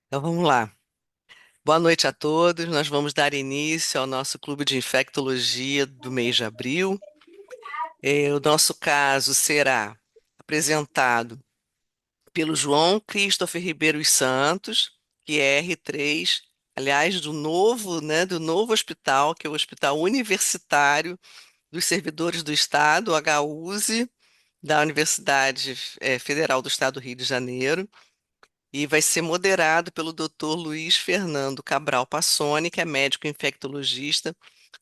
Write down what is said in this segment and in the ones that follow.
Então vamos lá. Boa noite a todos. Nós vamos dar início ao nosso clube de infectologia do mês de abril. O nosso caso será apresentado pelo João Christopher Ribeiro dos Santos, que é R3, aliás, do novo hospital, que é o Hospital Universitário dos Servidores do Estado, o HUSE, da Universidade Federal do Estado do Rio de Janeiro. E vai ser moderado pelo Dr. Luiz Fernando Cabral Passoni, que é médico infectologista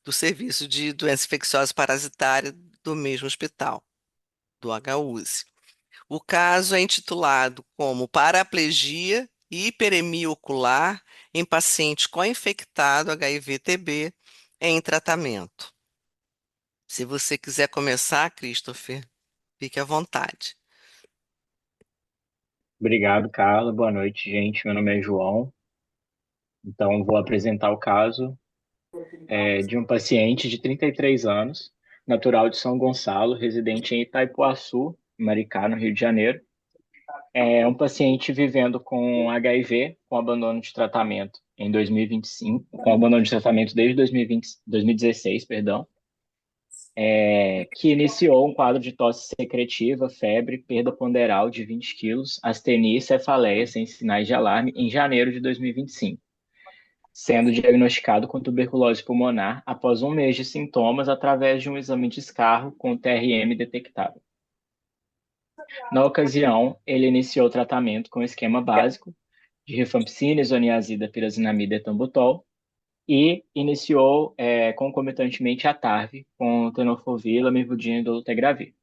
do Serviço de Doença Infecciosa Parasitária do mesmo hospital, do HUSE. O caso é intitulado como Paraplegia e Hiperemia Ocular em paciente co-infectado HIV-TB em tratamento. Se você quiser começar, Christopher, fique à vontade. Obrigado, Carla. Boa noite, gente. Meu nome é João. Então, vou apresentar o caso de um paciente de 33 anos, natural de São Gonçalo, residente em Itaipuaçu, Maricá, no Rio de Janeiro. É um paciente vivendo com HIV, com abandono de tratamento em 2025, com abandono de tratamento desde 2020, 2016, perdão, que iniciou um quadro de tosse secretiva, febre, perda ponderal de 20 quilos, astenia e cefaleia sem sinais de alarme em janeiro de 2025, sendo diagnosticado com tuberculose pulmonar após um mês de sintomas através de um exame de escarro com TRM detectável. Na ocasião, ele iniciou o tratamento com esquema básico de rifampicina, isoniazida, pirazinamida e etambutol e iniciou concomitantemente a TARV com tenofovir, lamivudina e dolutegravir.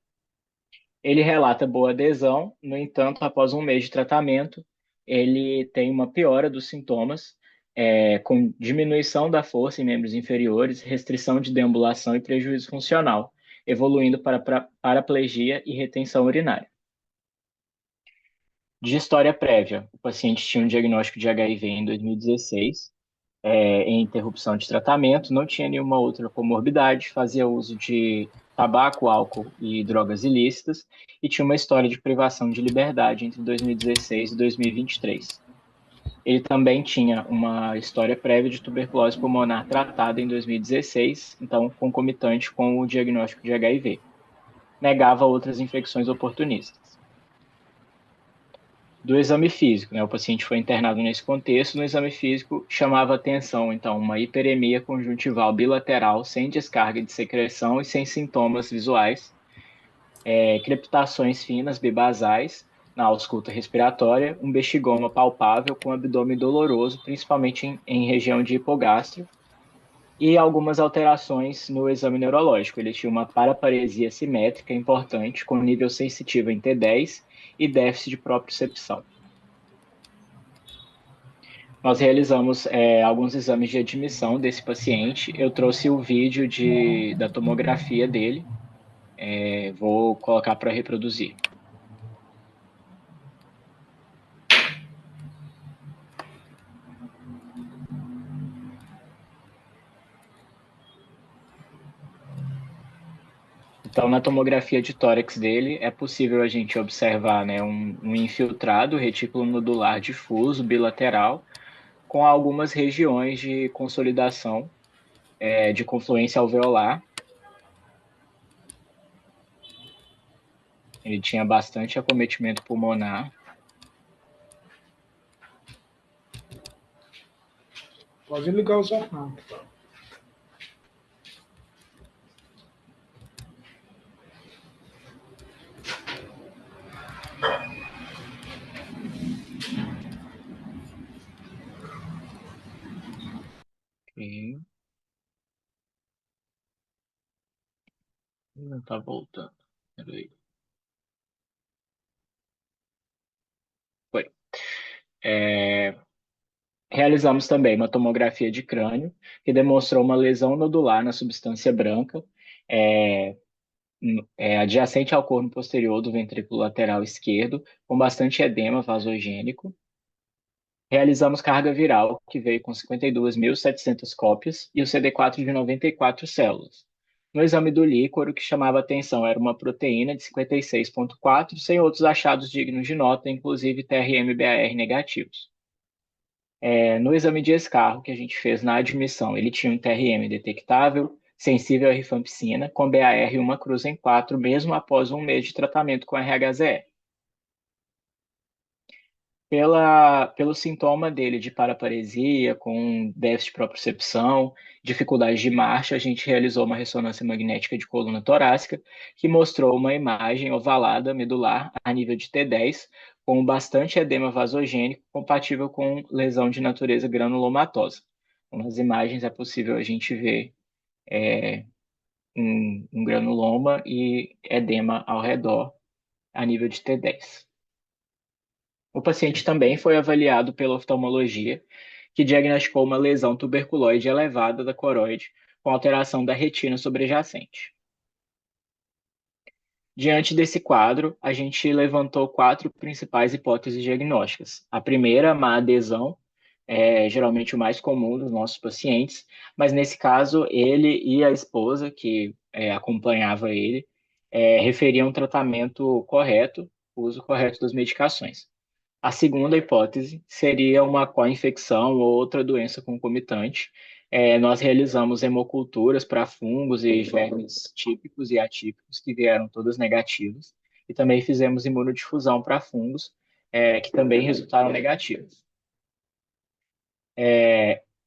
Ele relata boa adesão, no entanto, após um mês de tratamento, ele tem uma piora dos sintomas, com diminuição da força em membros inferiores, restrição de deambulação e prejuízo funcional, evoluindo para paraplegia e retenção urinária. De história prévia, o paciente tinha um diagnóstico de HIV em 2016, em interrupção de tratamento, não tinha nenhuma outra comorbidade, fazia uso de tabaco, álcool e drogas ilícitas e tinha uma história de privação de liberdade entre 2016 e 2023. Ele também tinha uma história prévia de tuberculose pulmonar tratada em 2016, então concomitante com o diagnóstico de HIV. Negava outras infecções oportunistas. Do exame físico, né? O paciente foi internado nesse contexto. No exame físico, chamava atenção, então, uma hiperemia conjuntival bilateral sem descarga de secreção e sem sintomas visuais, crepitações finas bibasais na ausculta respiratória, um bexigoma palpável com abdômen doloroso, principalmente em região de hipogastro, e algumas alterações no exame neurológico. Ele tinha uma paraparesia simétrica importante, com nível sensitivo em T10 e déficit de propriocepção. Nós realizamos alguns exames de admissão desse paciente. Eu trouxe o vídeo da tomografia dele. Vou colocar para reproduzir. Então, na tomografia de tórax dele, é possível a gente observar, né, um infiltrado retículo nodular difuso bilateral com algumas regiões de consolidação, de confluência alveolar. Ele tinha bastante acometimento pulmonar. Pode ligar o jornal. E não está voltando. Peraí. Foi. É, Realizamos também uma tomografia de crânio, que demonstrou uma lesão nodular na substância branca, é, adjacente ao corno posterior do ventrículo lateral esquerdo, com bastante edema vasogênico. Realizamos carga viral, que veio com 52.700 cópias, e o CD4 de 94 células. No exame do líquor, o que chamava atenção era uma proteína de 56,4, sem outros achados dignos de nota, inclusive TRM-BAR negativos. No exame de escarro que a gente fez na admissão, ele tinha um TRM detectável, sensível à rifampicina, com BAR 1 cruz em 4, mesmo após um mês de tratamento com RHZE. Pelo sintoma dele de paraparesia, com déficit de propriocepção, dificuldade de marcha, a gente realizou uma ressonância magnética de coluna torácica, que mostrou uma imagem ovalada medular a nível de T10, com bastante edema vasogênico, compatível com lesão de natureza granulomatosa. Então, nas imagens é possível a gente ver um granuloma e edema ao redor a nível de T10. O paciente também foi avaliado pela oftalmologia, que diagnosticou uma lesão tuberculoide elevada da coroide, com alteração da retina sobrejacente. Diante desse quadro, a gente levantou quatro principais hipóteses diagnósticas. A primeira, má adesão, é geralmente o mais comum dos nossos pacientes, mas nesse caso, ele e a esposa, que acompanhava ele, referiam um tratamento correto, o uso correto das medicações. A segunda hipótese seria uma co-infecção ou outra doença concomitante. Nós realizamos hemoculturas para fungos e germes típicos e atípicos, que vieram todas negativas, e também fizemos imunodifusão para fungos, que também resultaram negativos.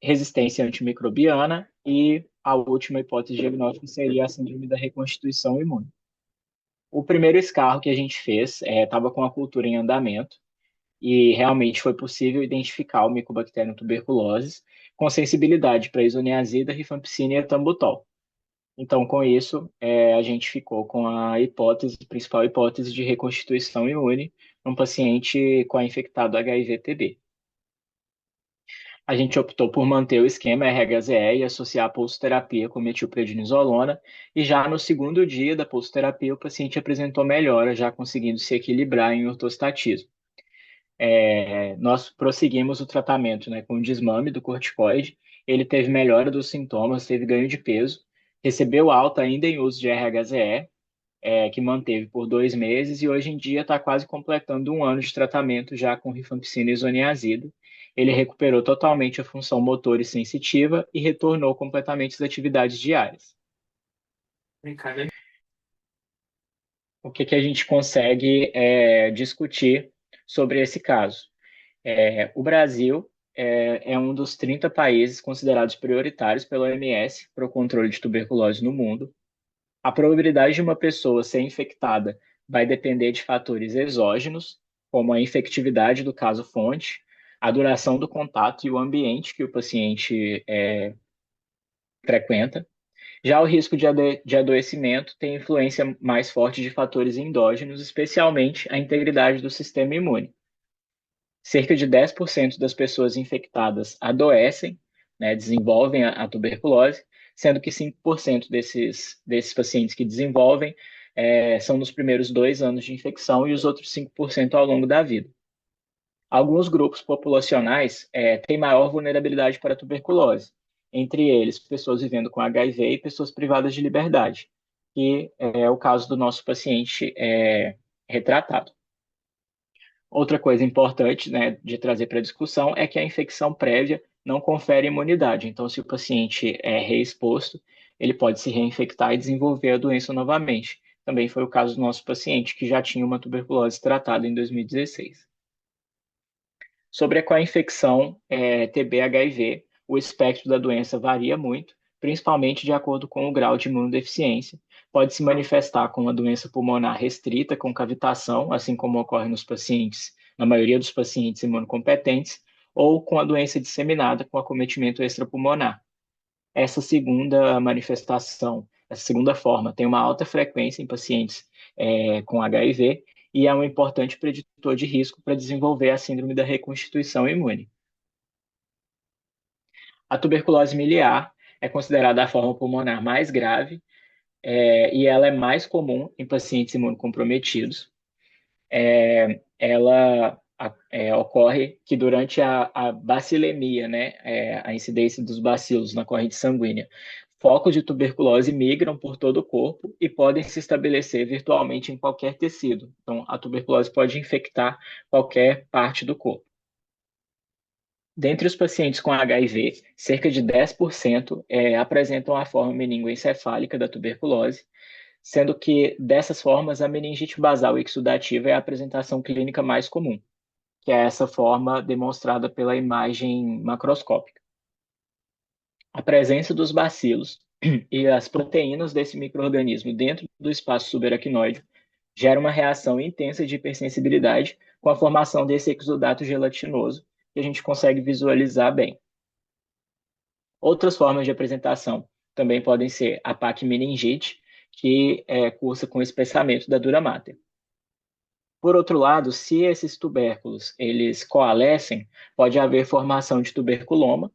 Resistência antimicrobiana e a última hipótese diagnóstica seria a síndrome da reconstituição imune. O primeiro escarro que a gente fez estava com a cultura em andamento, e realmente foi possível identificar o Mycobacterium tuberculosis com sensibilidade para isoniazida, rifampicina e etambutol. Então, com isso, a gente ficou com a principal hipótese de reconstituição imune num paciente com a infectado HIV-TB. A gente optou por manter o esquema RHZE e associar a pulsoterapia com metilprednisolona, e já no segundo dia da pulsoterapia, o paciente apresentou melhora, já conseguindo se equilibrar em ortostatismo. Nós prosseguimos o tratamento, né, com o desmame do corticoide. Ele teve melhora dos sintomas, teve ganho de peso, recebeu alta ainda em uso de RHZE, que manteve por 2 meses, e hoje em dia está quase completando um ano de tratamento já com rifampicina e isoniazida. Ele recuperou totalmente a função motora e sensitiva e retornou completamente às atividades diárias. O que a gente consegue discutir sobre esse caso? O Brasil é um dos 30 países considerados prioritários pela OMS para o controle de tuberculose no mundo. A probabilidade de uma pessoa ser infectada vai depender de fatores exógenos, como a infectividade do caso-fonte, a duração do contato e o ambiente que o paciente frequenta. Já o risco de adoecimento tem influência mais forte de fatores endógenos, especialmente a integridade do sistema imune. Cerca de 10% das pessoas infectadas adoecem, né, desenvolvem a tuberculose, sendo que 5% desses pacientes que desenvolvem são nos primeiros 2 anos de infecção e os outros 5% ao longo da vida. Alguns grupos populacionais têm maior vulnerabilidade para a tuberculose, entre eles pessoas vivendo com HIV e pessoas privadas de liberdade, que é o caso do nosso paciente retratado. Outra coisa importante, né, de trazer para a discussão é que a infecção prévia não confere imunidade. Então, se o paciente é reexposto, ele pode se reinfectar e desenvolver a doença novamente. Também foi o caso do nosso paciente, que já tinha uma tuberculose tratada em 2016. Sobre a co-infecção TB-HIV, o espectro da doença varia muito, principalmente de acordo com o grau de imunodeficiência. Pode se manifestar com uma doença pulmonar restrita, com cavitação, assim como ocorre na maioria dos pacientes imunocompetentes, ou com a doença disseminada com acometimento extrapulmonar. Essa segunda manifestação, essa segunda forma, tem uma alta frequência em pacientes com HIV e é um importante preditor de risco para desenvolver a síndrome da reconstituição imune. A tuberculose miliar é considerada a forma pulmonar mais grave e ela é mais comum em pacientes imunocomprometidos. Ela ocorre que durante a bacilemia, né, a incidência dos bacilos na corrente sanguínea, focos de tuberculose migram por todo o corpo e podem se estabelecer virtualmente em qualquer tecido. Então, a tuberculose pode infectar qualquer parte do corpo. Dentre os pacientes com HIV, cerca de 10% apresentam a forma meningoencefálica da tuberculose, sendo que dessas formas a meningite basal exudativa é a apresentação clínica mais comum, que é essa forma demonstrada pela imagem macroscópica. A presença dos bacilos e as proteínas desse microorganismo dentro do espaço subaracnoide gera uma reação intensa de hipersensibilidade com a formação desse exudato gelatinoso, que a gente consegue visualizar bem. Outras formas de apresentação também podem ser a pacmeningite, que cursa com espessamento da dura mater. Por outro lado, se esses tubérculos eles coalescem, pode haver formação de tuberculoma,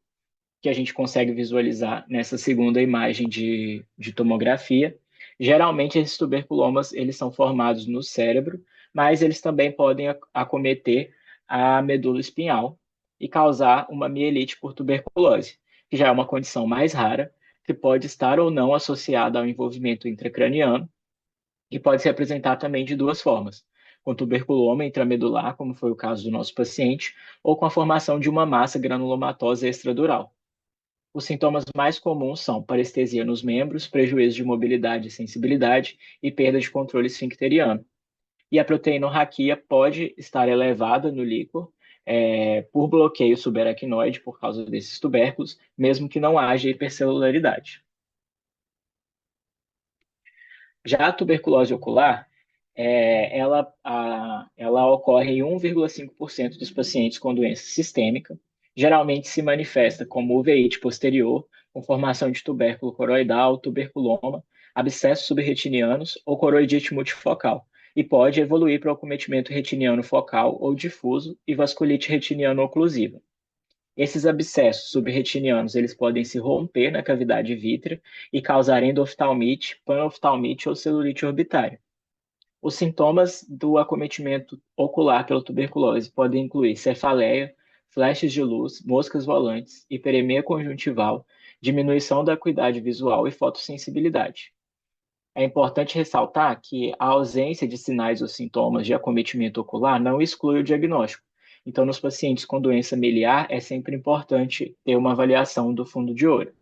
que a gente consegue visualizar nessa segunda imagem de tomografia. Geralmente, esses tuberculomas eles são formados no cérebro, mas eles também podem acometer a medula espinhal e causar uma mielite por tuberculose, que já é uma condição mais rara, que pode estar ou não associada ao envolvimento intracraniano e pode se apresentar também de duas formas, com tuberculoma intramedular, como foi o caso do nosso paciente, ou com a formação de uma massa granulomatosa extradural. Os sintomas mais comuns são parestesia nos membros, prejuízo de mobilidade e sensibilidade e perda de controle esfincteriano. E a proteinorraquia pode estar elevada no líquor por bloqueio subaracnoide por causa desses tubérculos, mesmo que não haja hipercelularidade. Já a tuberculose ocular, ela ocorre em 1,5% dos pacientes com doença sistêmica. Geralmente se manifesta como uveíte posterior, com formação de tubérculo coroidal, tuberculoma, abscessos subretinianos ou coroidite multifocal, e pode evoluir para o acometimento retiniano focal ou difuso e vasculite retiniano-oclusiva. Esses abscessos subretinianos eles podem se romper na cavidade vítrea e causar endoftalmite, panoftalmite ou celulite orbitária. Os sintomas do acometimento ocular pela tuberculose podem incluir cefaleia, flashes de luz, moscas volantes, hiperemia conjuntival, diminuição da acuidade visual e fotossensibilidade. É importante ressaltar que a ausência de sinais ou sintomas de acometimento ocular não exclui o diagnóstico. Então, nos pacientes com doença miliar, é sempre importante ter uma avaliação do fundo de olho.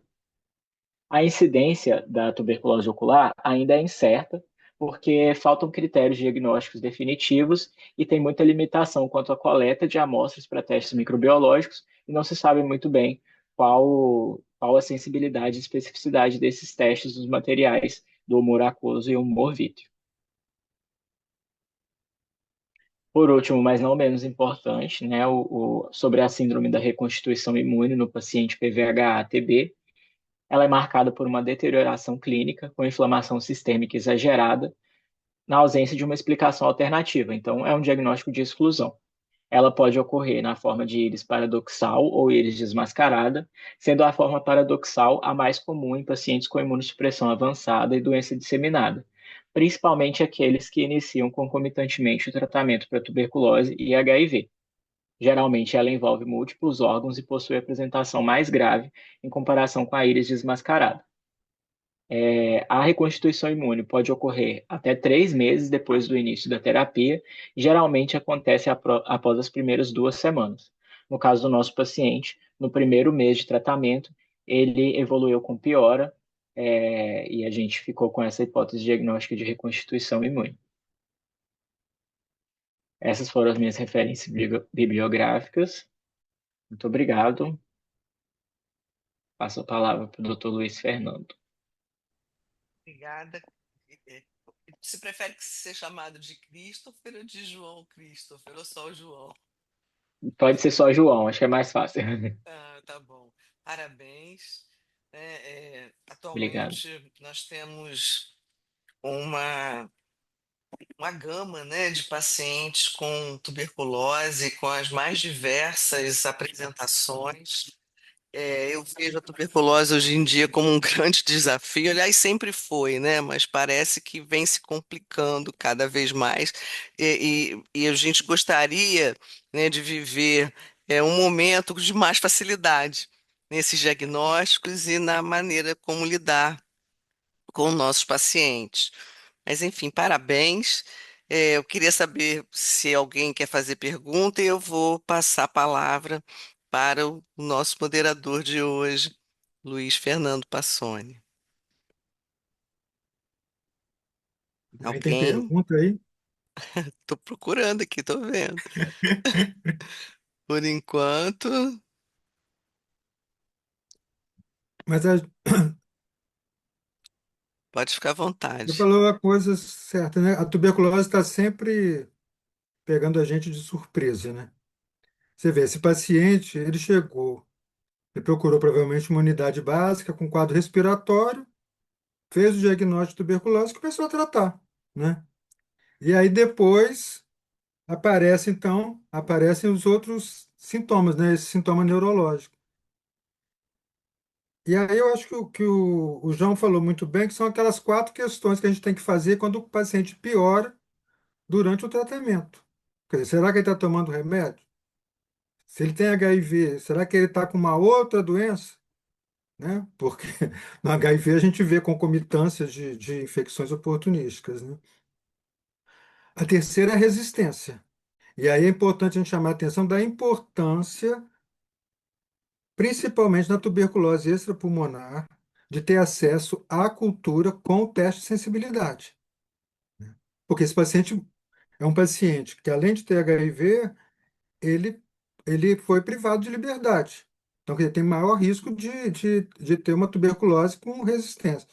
A incidência da tuberculose ocular ainda é incerta, porque faltam critérios diagnósticos definitivos e tem muita limitação quanto à coleta de amostras para testes microbiológicos e não se sabe muito bem qual a sensibilidade e especificidade desses testes dos materiais do humor aquoso e humor vítreo. Por último, mas não menos importante, né, sobre a síndrome da reconstituição imune no paciente PVHA-TB, ela é marcada por uma deterioração clínica com inflamação sistêmica exagerada, na ausência de uma explicação alternativa. Então, é um diagnóstico de exclusão. Ela pode ocorrer na forma de íris paradoxal ou íris desmascarada, sendo a forma paradoxal a mais comum em pacientes com imunossupressão avançada e doença disseminada, principalmente aqueles que iniciam concomitantemente o tratamento para tuberculose e HIV. Geralmente, ela envolve múltiplos órgãos e possui apresentação mais grave em comparação com a íris desmascarada. A reconstituição imune pode ocorrer até 3 meses depois do início da terapia, e geralmente acontece após as primeiras 2 semanas. No caso do nosso paciente, no primeiro mês de tratamento, ele evoluiu com piora, e a gente ficou com essa hipótese diagnóstica de reconstituição imune. Essas foram as minhas referências bibliográficas. Muito obrigado. Passo a palavra para o doutor Luiz Fernando. Obrigada. Você prefere que ser chamado de Christopher ou de João Christopher, ou só o João? Pode ser só João, acho que é mais fácil. Ah, tá bom. Parabéns. Obrigado. Atualmente nós temos uma, uma gama, né, de pacientes com tuberculose, com as mais diversas apresentações. Eu vejo a tuberculose hoje em dia como um grande desafio, aliás, sempre foi, né? Mas parece que vem se complicando cada vez mais. E a gente gostaria, né, de viver um momento de mais facilidade nesses diagnósticos e na maneira como lidar com nossos pacientes. Mas, enfim, parabéns. Eu queria saber se alguém quer fazer pergunta e eu vou passar a palavra para o nosso moderador de hoje, Luiz Fernando Passoni. Alguém tem Alguém? pergunta aí? Estou procurando aqui, estou vendo. Por enquanto, Mas pode ficar à você vontade. falou a coisa certa, né? A tuberculose está sempre pegando a gente de surpresa, né? Você vê, esse paciente, ele chegou, ele procurou provavelmente uma unidade básica com quadro respiratório, fez o diagnóstico de tuberculose e começou a tratar, né? E aí depois aparecem os outros sintomas, né? Esse sintoma neurológico. E aí eu acho que o João falou muito bem, que são aquelas quatro questões que a gente tem que fazer quando o paciente piora durante o tratamento. Quer dizer, será que ele está tomando remédio? Se ele tem HIV, será que ele está com uma outra doença? Né? Porque no HIV a gente vê concomitâncias de infecções oportunísticas, né? A terceira é a resistência. E aí é importante a gente chamar a atenção da importância, principalmente na tuberculose extrapulmonar, de ter acesso à cultura com o teste de sensibilidade. Porque esse paciente é um paciente que, além de ter HIV, ele, ele foi privado de liberdade. Então, ele tem maior risco de ter uma tuberculose com resistência.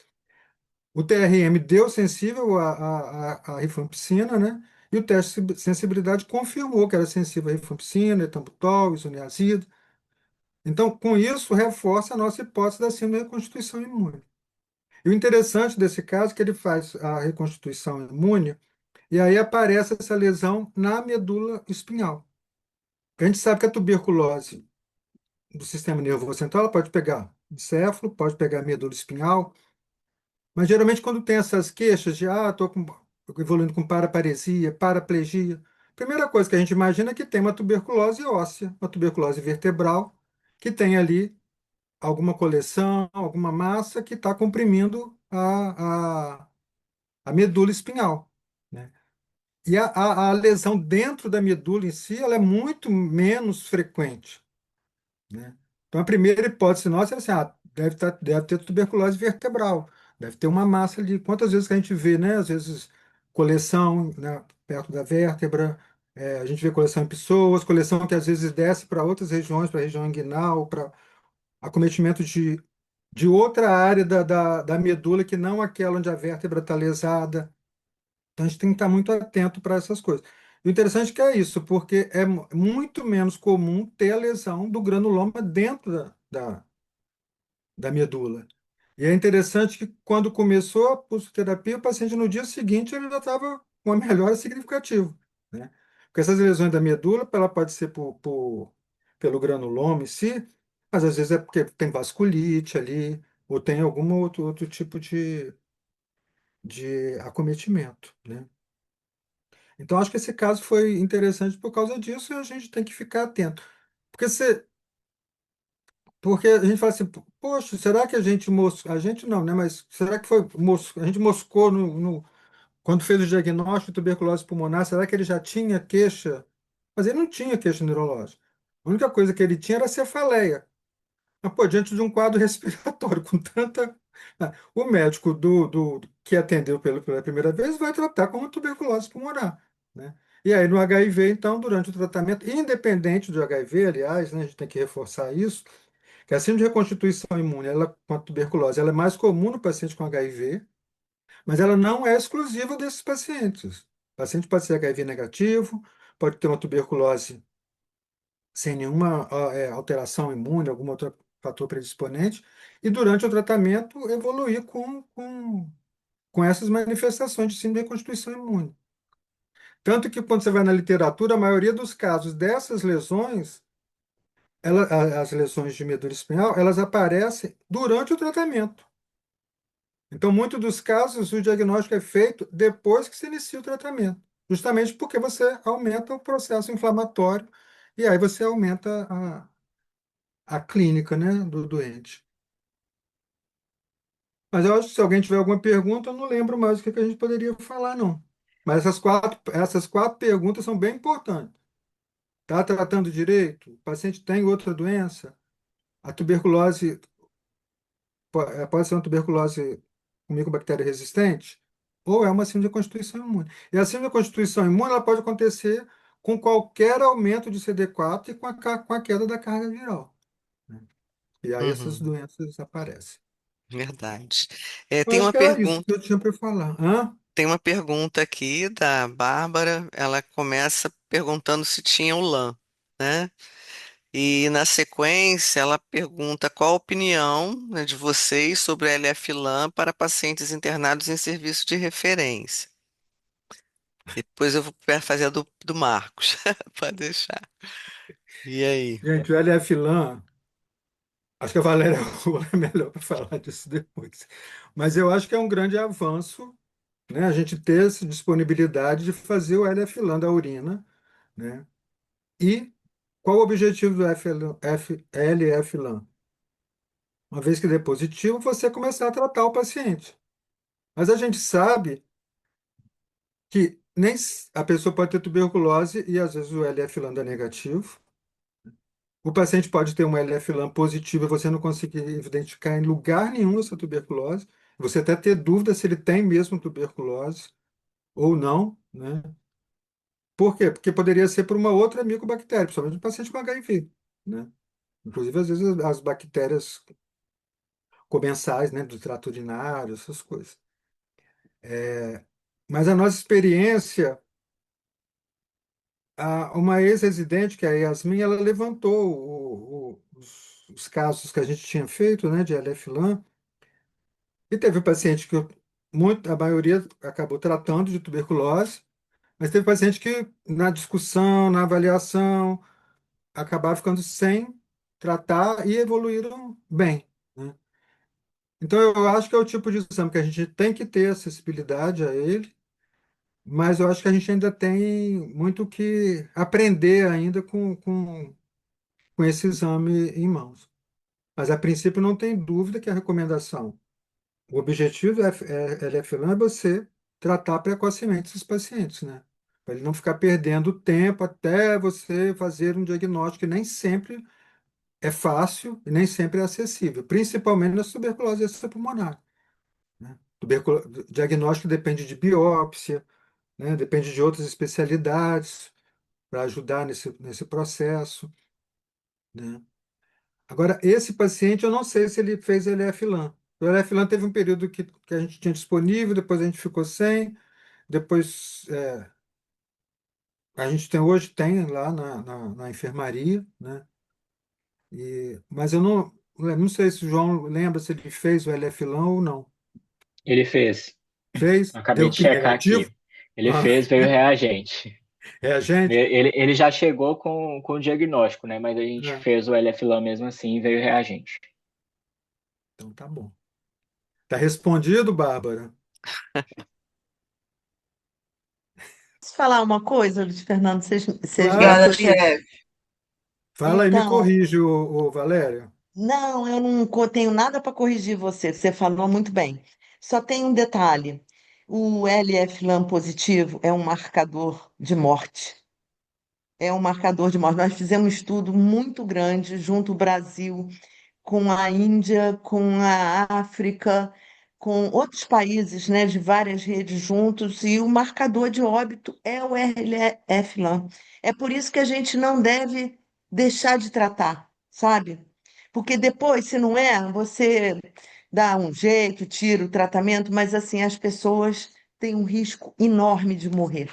O TRM deu sensível à rifampicina, né? E o teste de sensibilidade confirmou que era sensível à rifampicina, etambutol, isoniazida. Então, com isso, reforça a nossa hipótese da síndrome da reconstituição imune. E o interessante desse caso é que ele faz a reconstituição imune e aí aparece essa lesão na medula espinhal. A gente sabe que a tuberculose do sistema nervoso central ela pode pegar encéfalo, pode pegar medula espinhal, mas geralmente quando tem essas queixas de estou evoluindo com paraparesia, paraplegia, a primeira coisa que a gente imagina é que tem uma tuberculose óssea, uma tuberculose vertebral, que tem ali alguma coleção, alguma massa que está comprimindo a medula espinhal, né? E a lesão dentro da medula em si, ela é muito menos frequente, né? Então, a primeira hipótese nossa era assim, deve ter tuberculose vertebral, deve ter uma massa ali. Quantas vezes que a gente vê, né? Às vezes, coleção, né, perto da vértebra, a gente vê coleção em pessoas, coleção que às vezes desce para outras regiões, para a região inguinal, para acometimento de outra área da medula que não aquela onde a vértebra está lesada. Então, a gente tem que estar muito atento para essas coisas. E o interessante é que é isso, porque é muito menos comum ter a lesão do granuloma dentro da medula. E é interessante que quando começou a pulsoterapia, o paciente no dia seguinte ele já estava com uma melhora significativa, né? Porque essas lesões da medula, ela pode ser pelo granuloma em si, mas às vezes é porque tem vasculite ali, ou tem algum outro tipo de acometimento, né? Então, acho que esse caso foi interessante por causa disso e a gente tem que ficar atento. Porque, porque a gente fala assim, poxa, será que a gente moscou? A gente não, né? Mas será que a gente moscou quando fez o diagnóstico de tuberculose pulmonar? Será que ele já tinha queixa? Mas ele não tinha queixa neurológica. A única coisa que ele tinha era cefaleia. Mas, pô, diante de um quadro respiratório com tanta. O médico que atendeu pela primeira vez vai tratar como tuberculose pulmonar, né? E aí, no HIV, então, durante o tratamento, independente do HIV, aliás, né, a gente tem que reforçar isso, que a síndrome de reconstituição imune, ela, com a tuberculose, ela é mais comum no paciente com HIV, mas ela não é exclusiva desses pacientes. O paciente pode ser HIV negativo, pode ter uma tuberculose sem nenhuma alteração imune, algum outro fator predisponente, e durante o tratamento evoluir com essas manifestações de síndrome de constituição imune. Tanto que quando você vai na literatura, a maioria dos casos dessas lesões, as lesões de medula espinhal, elas aparecem durante o tratamento. Então, muitos dos casos, o diagnóstico é feito depois que se inicia o tratamento, justamente porque você aumenta o processo inflamatório e aí você aumenta a clínica, né, do doente. Mas eu acho que se alguém tiver alguma pergunta, eu não lembro mais o que a gente poderia falar, não. Mas essas quatro perguntas são bem importantes. Está tratando direito? O paciente tem outra doença? A tuberculose pode ser uma tuberculose com micobactéria resistente? Ou é uma síndrome de constituição imune? E a síndrome de constituição imune ela pode acontecer com qualquer aumento de CD4 e com a queda da carga viral, né? E aí essas Uhum, doenças aparecem. verdade. Eu acho que era isso que eu tinha para falar. Hã? Tem uma pergunta aqui da Bárbara. Ela começa perguntando se tinha o LAN, né? E na sequência ela pergunta qual a opinião, né, de vocês sobre a LF-LAN para pacientes internados em serviço de referência. Depois eu vou fazer a do Marcos. Pode deixar. E aí? Gente, o LF-LAN, acho que a Valéria é melhor para falar disso depois. Mas eu acho que é um grande avanço, né, a gente ter essa disponibilidade de fazer o LF-LAN da urina, né? E qual o objetivo do LF-LAN? Uma vez que ele é positivo, você começar a tratar o paciente. Mas a gente sabe que a pessoa pode ter tuberculose e às vezes o LF-LAN dá negativo. O paciente pode ter um LF-LAN positivo e você não conseguir identificar em lugar nenhum essa tuberculose. Você até ter dúvida se ele tem mesmo tuberculose ou não, né? Por quê? Porque poderia ser por uma outra micobactéria, principalmente no paciente com HIV, né? Inclusive, às vezes, as bactérias comensais, né, do trato urinário, essas coisas. Mas a nossa experiência, uma ex-residente, que é a Yasmin, ela levantou os casos que a gente tinha feito, né, de LF-LAN, e teve paciente que a maioria acabou tratando de tuberculose, mas teve paciente que na discussão, na avaliação, acabaram ficando sem tratar e evoluíram bem, né? Então eu acho que é o tipo de exame que a gente tem que ter acessibilidade a ele, mas eu acho que a gente ainda tem muito que aprender ainda com esse exame em mãos. Mas a princípio não tem dúvida que a recomendação, o objetivo do LF-LAN é você tratar precocemente esses pacientes, né? Para ele não ficar perdendo tempo até você fazer um diagnóstico que nem sempre é fácil e nem sempre é acessível, principalmente na tuberculose extrapulmonar, né? Diagnóstico depende de biópsia, né? Depende de outras especialidades para ajudar nesse processo, né? Agora, esse paciente, eu não sei se ele fez LF-LAN. O LF-LAN teve um período que a gente tinha disponível, depois a gente ficou sem, depois a gente tem lá na enfermaria, né? Mas eu não sei se o João lembra se ele fez o LF-LAN ou não. Ele fez. Fez? Acabei Deu de que checar negativo? aqui. Ele Ah, fez, veio reagente. é a gente? Ele já chegou com o diagnóstico, né? Mas a gente É. fez o LF-LAN mesmo assim e veio reagente. Então tá bom. Tá respondido, Bárbara? Posso falar uma coisa, Luiz Fernando? Vocês me Claro. Obrigada, autorizam? chefe. Fala aí, me Então, corrige, ô Valério. não, eu não tenho nada para corrigir você. Você falou muito bem. Só tem um detalhe: o LF-LAM positivo é um marcador de morte. É um marcador de morte. Nós fizemos um estudo muito grande junto ao Brasil, com a Índia, com a África, com outros países, né, de várias redes juntos, e o marcador de óbito é o RLF-LAM. É por isso que a gente não deve deixar de tratar, sabe? Porque depois, se não é, você dá um jeito, tira o tratamento, mas assim, as pessoas têm um risco enorme de morrer.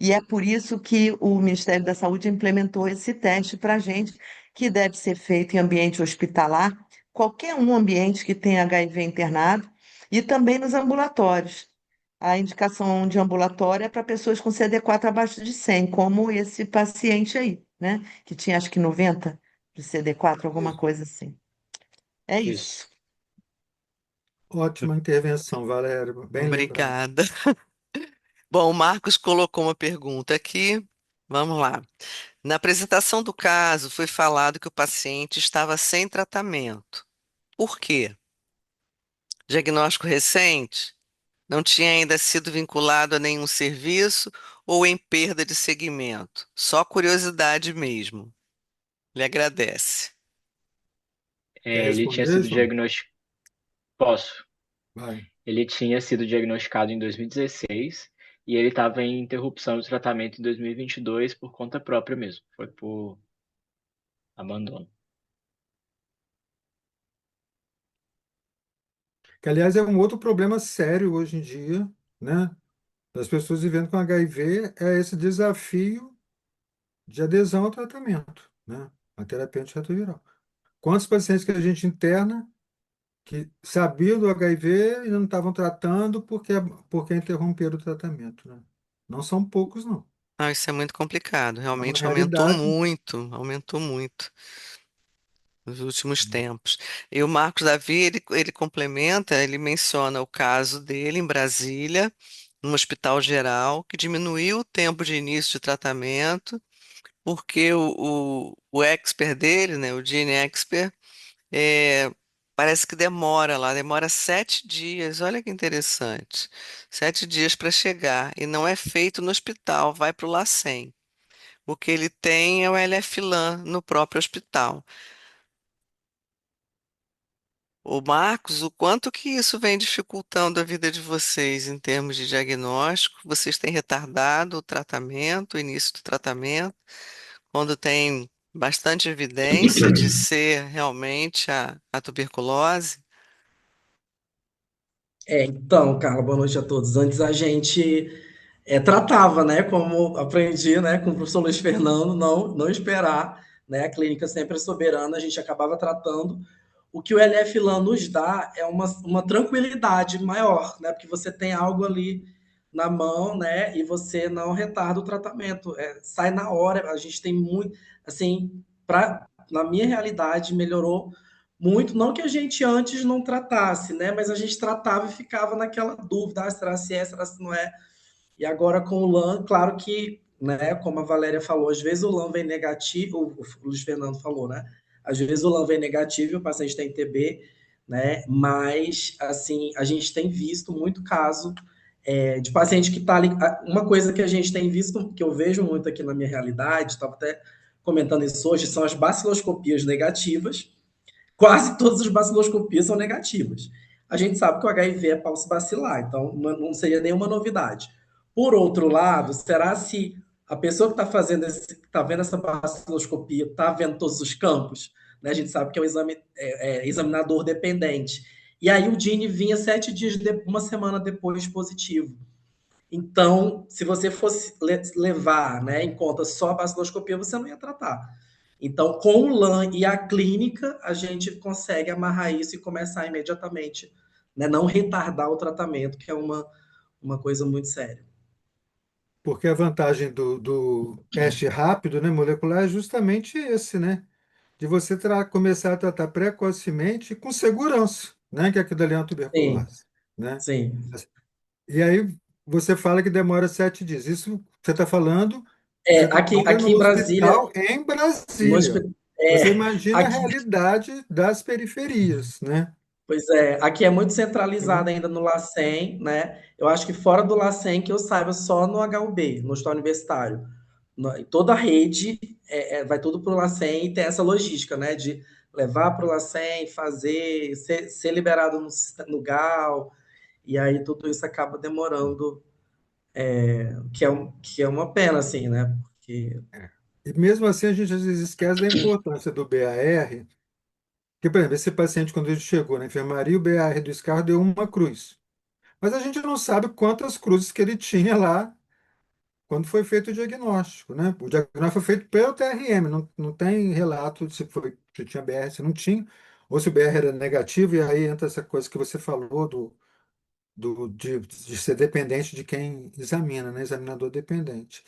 E é por isso que o Ministério da Saúde implementou esse teste para a gente, que deve ser feito em ambiente hospitalar, qualquer um ambiente que tenha HIV internado, e também nos ambulatórios. A indicação de ambulatório é para pessoas com CD4 abaixo de 100, como esse paciente aí, né? Que tinha acho que 90 de CD4, alguma Isso. coisa assim. É Isso. isso. Ótima intervenção, Valério. Bem lembrado. Obrigada. Bom, o Marcos colocou uma pergunta aqui. Vamos lá. Na apresentação do caso, foi falado que o paciente estava sem tratamento. Por quê? Diagnóstico recente? Não tinha ainda sido vinculado a nenhum serviço ou em perda de segmento? Só curiosidade mesmo. Ele agradece. Quer Ele tinha responder, sido João? diagnosticado. Posso? Vai. Ele tinha sido diagnosticado em 2016 e ele estava em interrupção de tratamento em 2022 por conta própria mesmo. Foi por abandono. Que, aliás, é um outro problema sério hoje em dia, né? Das pessoas vivendo com HIV, é esse desafio de adesão ao tratamento, né? A terapia antirretroviral. Quantos pacientes que a gente interna que sabiam do HIV e não estavam tratando porque interromperam o tratamento, né? Não são poucos, não. Ah, isso é muito complicado. É uma Realmente realidade. aumentou muito nos últimos tempos. E o Marcos Davi, ele complementa, ele menciona o caso dele em Brasília, num hospital geral, que diminuiu o tempo de início de tratamento, porque o expert dele, né, o Gene Expert, é, parece que demora lá, demora 7 dias. Olha que interessante. 7 dias para chegar. E não é feito no hospital, vai para o LACEN. O que ele tem é o LF-LAN no próprio hospital. O Marcos, o quanto que isso vem dificultando a vida de vocês em termos de diagnóstico? Vocês têm retardado o tratamento, o início do tratamento, quando tem bastante evidência de ser realmente a tuberculose? Então, Carla, boa noite a todos. Antes a gente tratava, né, como aprendi, né, com o professor Luiz Fernando, não esperar, né, a clínica sempre é soberana, a gente acabava tratando. O que o LF-LAN nos dá é uma tranquilidade maior, né, porque você tem algo ali na mão, né, e você não retarda o tratamento, sai na hora, a gente tem muito, assim, na minha realidade, melhorou muito, não que a gente antes não tratasse, né? Mas a gente tratava e ficava naquela dúvida, será se é, será se não é? E agora com o LAN, claro que, né, como a Valéria falou, às vezes o LAN vem negativo, o Luiz Fernando falou, né? Às vezes o LAN vem negativo e o paciente tem TB, né? Mas, assim, a gente tem visto muito caso de paciente que está ali. Uma coisa que a gente tem visto, que eu vejo muito aqui na minha realidade, estava até comentando isso hoje, são as baciloscopias negativas. Quase todas as baciloscopias são negativas. A gente sabe que o HIV é pauci bacilar, então não seria nenhuma novidade. Por outro lado, será se a pessoa que está fazendo está vendo essa baciloscopia, está vendo todos os campos? Né? A gente sabe que é um exame examinador dependente. E aí o Dini vinha 7 dias, uma semana depois positivo. Então, se você fosse levar, né, em conta só a baciloscopia, você não ia tratar. Então, com o LAN e a clínica, a gente consegue amarrar isso e começar imediatamente, né? Não retardar o tratamento, que é uma coisa muito séria. Porque a vantagem do teste rápido, né, molecular, é justamente esse, né? De você começar a tratar precocemente e com segurança, né? Que aquilo ali é uma Sim, tuberculose, né? sim. E aí você fala que demora 7 dias. Isso você está falando, você trabalha Aqui no em Brasília, hospital em no Brasília. hospi- Você imagina a aqui, realidade das periferias, né? pois é, aqui é muito centralizado Então, ainda no LACEN, né? Eu acho que fora do LACEN, que eu saiba, só no HUB, no Hospital Universitário. Toda a rede vai tudo para o LACEN e tem essa logística, né? De levar para o LACEN, fazer, ser liberado no GAL, e aí tudo isso acaba demorando, que é uma pena, assim, né? Porque, e mesmo assim, a gente às vezes esquece da importância do BAR, que, por exemplo, esse paciente, quando ele chegou na enfermaria, o BAR do escarro deu uma cruz. Mas a gente não sabe quantas cruzes que ele tinha lá quando foi feito o diagnóstico, né? O diagnóstico foi feito pelo TRM, não tem relato de se tinha BR, se não tinha, ou se o BR era negativo, e aí entra essa coisa que você falou de ser dependente de quem examina, né? Examinador dependente.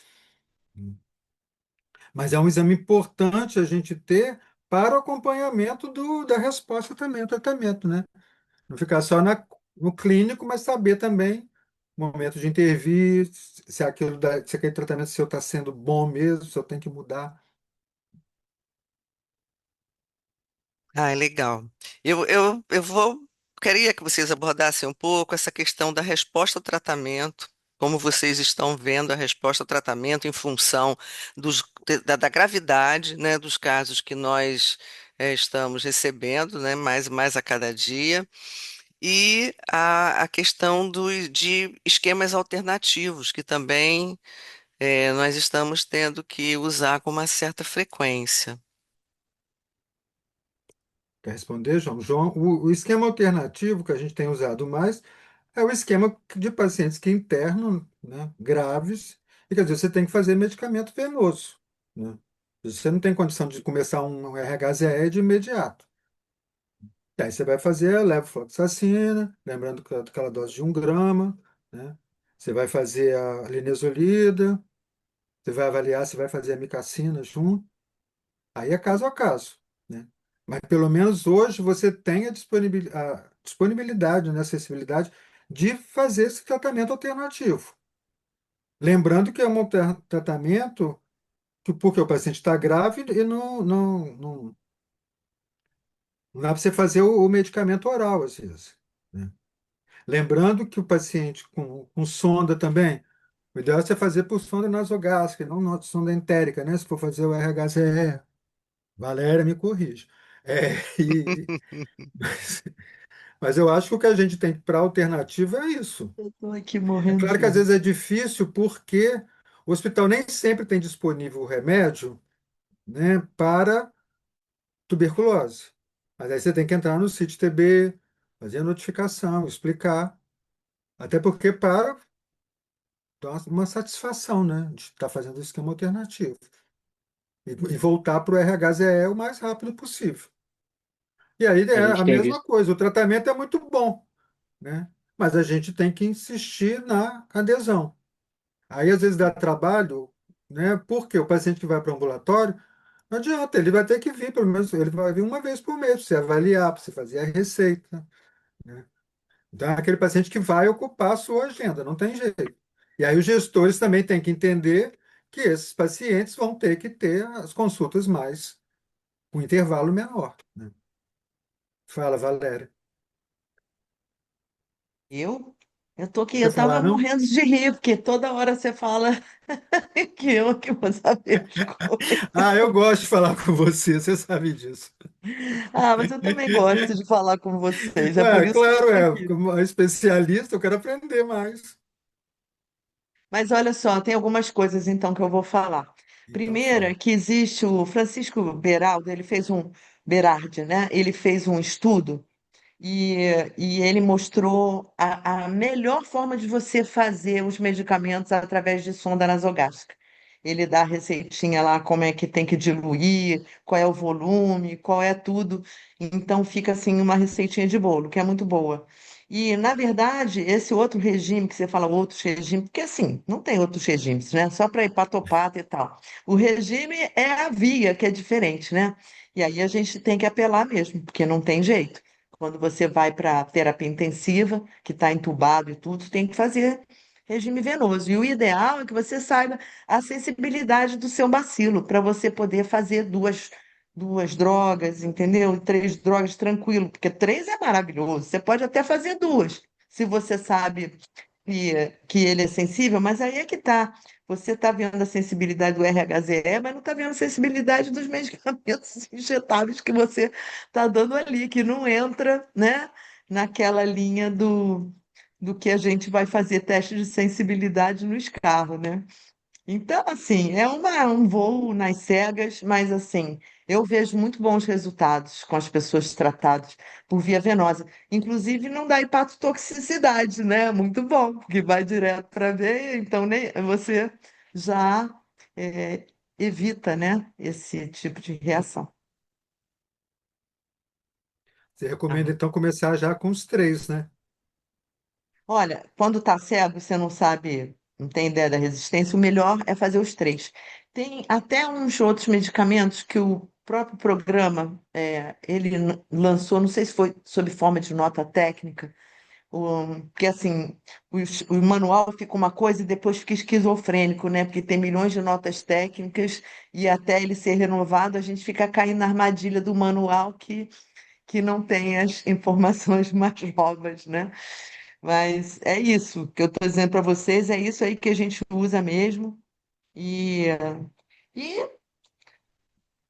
Mas é um exame importante a gente ter para o acompanhamento da resposta também ao tratamento, né? Não ficar só no clínico, mas saber também o momento de intervir, se aquele tratamento seu está sendo bom mesmo, se eu tenho que mudar. Ah, é legal. Queria que vocês abordassem um pouco essa questão da resposta ao tratamento como vocês estão vendo a resposta ao tratamento em função da gravidade, né, dos casos que nós estamos recebendo, né, mais e mais a cada dia, e a questão de esquemas alternativos, que também nós estamos tendo que usar com uma certa frequência. Quer responder, João? João, o esquema alternativo que a gente tem usado mais é o esquema de pacientes que internam, né, graves, e quer dizer, você tem que fazer medicamento venoso, né? Você não tem condição de começar um RHZE de imediato. E aí você vai fazer a levofloxacina, lembrando que é aquela dose de 1 grama, né? Você vai fazer a linezolida, você vai avaliar se vai fazer a micacina junto. Aí é caso a caso, né? Mas pelo menos hoje você tem a disponibilidade, né, acessibilidade de fazer esse tratamento alternativo. Lembrando que é um tratamento porque o paciente está grave e não dá para você fazer o medicamento oral, às vezes, né? Lembrando que o paciente com sonda também, o ideal é você fazer por sonda nasogástrica, não sonda entérica, né? Se for fazer o RHZE. Valéria me corrige. É, mas eu acho que o que a gente tem para alternativa é isso. Eu tô aqui É morrendo claro de que às rir. vezes é difícil porque o hospital nem sempre tem disponível o remédio, né, para tuberculose. Mas aí você tem que entrar no CIT-TB, fazer a notificação, explicar. Até porque para dar uma satisfação, né, de estar fazendo o esquema alternativo. E voltar para o RHZE o mais rápido possível. E aí A é a gente tem mesma visto, coisa, o tratamento é muito bom, né? Mas a gente tem que insistir na adesão. Aí às vezes dá trabalho, né? Porque o paciente que vai para o ambulatório, não adianta, ele vai ter que vir, pelo menos ele vai vir uma vez por mês para você avaliar, para você fazer a receita, né? Então é aquele paciente que vai ocupar a sua agenda, não tem jeito. E aí os gestores também têm que entender que esses pacientes vão ter que ter as consultas mais, com intervalo menor, né? Fala, Valéria. Eu? Eu tô aqui, Quer eu falar, tava não? morrendo de rir, porque toda hora você fala que eu que vou saber as coisas. Ah, eu gosto de falar com você sabe disso. Ah, mas eu também gosto de falar com vocês, é por Ué, isso que eu claro, tô aqui. como especialista, eu quero aprender mais. Mas olha só, tem algumas coisas então que eu vou falar. Então Primeiro é fala. que existe o Francisco Beraldo, ele fez um Berardi, né? Ele fez um estudo e, e ele mostrou a melhor forma de você fazer os medicamentos através de sonda nasogástrica. Ele dá a receitinha lá, como é que tem que diluir, qual é o volume, qual é tudo. Então fica assim uma receitinha de bolo, que é muito boa. E, na verdade, esse outro regime que você fala, outros regimes, porque assim, não tem outros regimes, né? Só para hepatopata e tal. O regime é a via que é diferente, né? E aí a gente tem que apelar mesmo, porque não tem jeito. Quando você vai para terapia intensiva, que está entubado e tudo, tem que fazer regime venoso. E o ideal é que você saiba a sensibilidade do seu bacilo, para você poder fazer duas drogas, entendeu? 3 drogas tranquilo, porque 3 é maravilhoso. Você pode até fazer 2, se você sabe que ele é sensível, mas aí é que tá. Você está vendo a sensibilidade do RHZE, mas não está vendo a sensibilidade dos medicamentos injetáveis que você está dando ali, que não entra, né, naquela linha do que a gente vai fazer teste de sensibilidade nos carros, né? Então, assim, é um voo nas cegas, mas assim, eu vejo muito bons resultados com as pessoas tratadas por via venosa. Inclusive, não dá hepatotoxicidade, né? Muito bom, porque vai direto para a veia, então você já é, evita, né, esse tipo de reação. Você recomenda Tá? então começar já com os 3, né? Olha, quando está cego, você não sabe, não tem ideia da resistência, o melhor é fazer os 3. Tem até uns outros medicamentos que o próprio programa ele lançou, não sei se foi sob forma de nota técnica, porque assim, o manual fica uma coisa e depois fica esquizofrênico, né? Porque tem milhões de notas técnicas e até ele ser renovado, a gente fica caindo na armadilha do manual que não tem as informações mais novas, né? Mas é isso que eu estou dizendo para vocês, é isso aí que a gente usa mesmo. E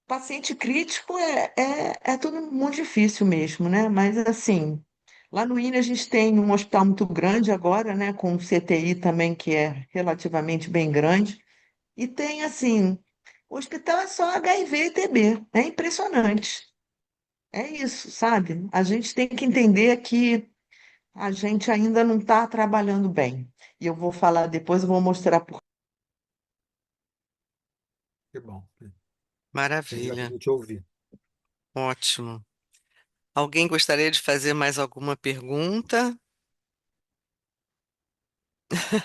paciente crítico é tudo muito difícil mesmo, né? Mas assim, lá no INE a gente tem um hospital muito grande agora, né? Com um CTI também que é relativamente bem grande. E tem assim, o hospital é só HIV e TB. É impressionante. É isso, sabe? A gente tem que entender que a gente ainda não está trabalhando bem. E eu vou falar depois, eu vou mostrar por Que bom. Quem já Maravilha, queria te ouvir. ótimo. Alguém gostaria de fazer mais alguma pergunta?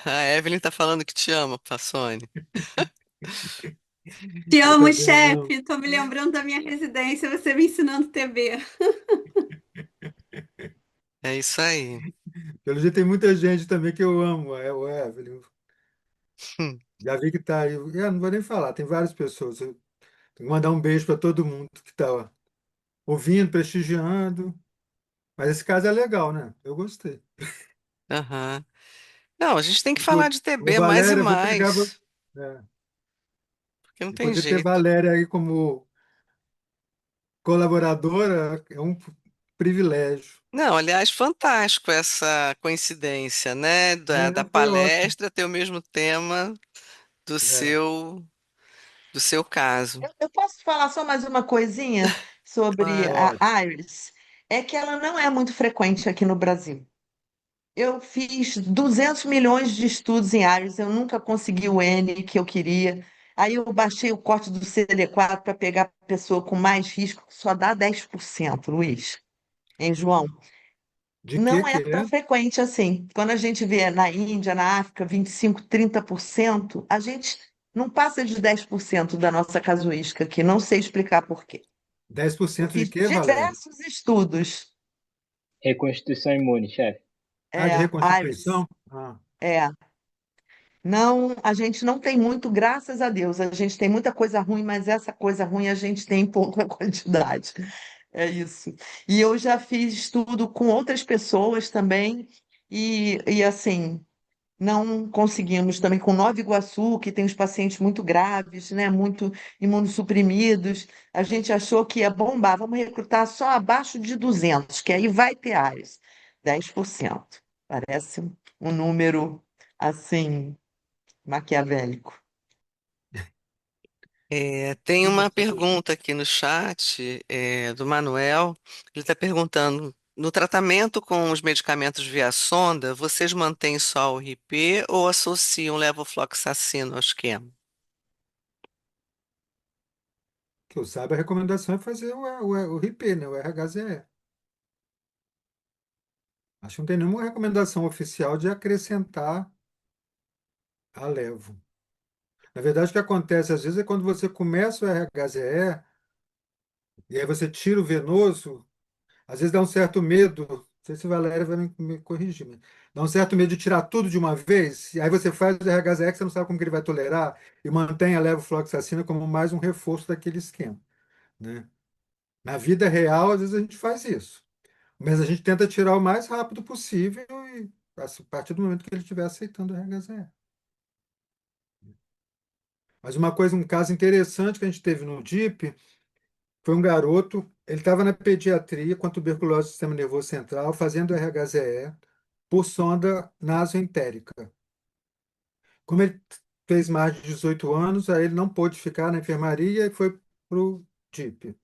A Evelyn está falando que te ama, Passone. Te Eu amo, também amo. chefe. Tô me lembrando da minha residência, você me ensinando TV. É isso aí. Pelo jeito tem muita gente também que eu amo, é o Evelyn. Hum, Já vi que tá aí. Não vou nem falar, tem várias pessoas. Eu tenho que mandar um beijo para todo mundo que está ouvindo, prestigiando. Mas esse caso é legal, né? Eu gostei. aham. Não, a gente tem que falar de Ô, TB mais e Valéria, eu vou pegar. mais, É, porque não e tem poder ter jeito. Valéria aí como colaboradora é um privilégio. Não, aliás, fantástico essa coincidência, né? Da Foi ótimo. palestra ter o mesmo tema do É. seu caso. Eu posso falar só mais uma coisinha Ah, sobre é ótimo. a Iris? É que ela não é muito frequente aqui no Brasil. Eu fiz 200 milhões de estudos em Iris, eu nunca consegui o N que eu queria. Aí eu baixei o corte do CD4 para pegar a pessoa com mais risco, que só dá 10%, Luiz. Hein, João? De Não que é tão é? frequente assim. Quando a gente vê na Índia, na África, 25, 30%, a gente não passa de 10% da nossa casuística aqui. Não sei explicar por quê. Dez por Eu cento de fiz quê, Valéria? diversos estudos. Reconstituição imune, chefe. Ah, de É, reconstituição? Iris. É. Não, a gente não tem muito, graças a Deus. A gente tem muita coisa ruim, mas essa coisa ruim a gente tem em pouca quantidade. É isso. E eu já fiz estudo com outras pessoas também, e assim, não conseguimos também com Nova Iguaçu, que tem os pacientes muito graves, né, muito imunossuprimidos. A gente achou que ia bombar, vamos recrutar só abaixo de 200, que aí vai ter áreas. 10%. Parece um número assim maquiavélico. Tem Não uma sei. pergunta aqui no chat, do Manuel. Ele está perguntando: no tratamento com os medicamentos via sonda, vocês mantêm só o RIP ou associam levofloxacino ao esquema? Que eu saiba, a recomendação é fazer o RIP, né? O RHZE. Acho que não tem nenhuma recomendação oficial de acrescentar a levo. Na verdade, o que acontece às vezes é quando você começa o RHZE e aí você tira o venoso, às vezes dá um certo medo, não sei se a Valéria vai me corrigir, mas dá um certo medo de tirar tudo de uma vez, e aí você faz o RHZE que você não sabe como que ele vai tolerar, e mantém a levofloxacina como mais um reforço daquele esquema, né? Na vida real, às vezes a gente faz isso, mas a gente tenta tirar o mais rápido possível e a partir do momento que ele estiver aceitando o RHZE. Mas uma coisa, um caso interessante que a gente teve no DIP foi um garoto, ele estava na pediatria com tuberculose do sistema nervoso central, fazendo RHZE por sonda nasoentérica. Como ele fez mais de 18 anos, aí ele não pôde ficar na enfermaria e foi para o DIP.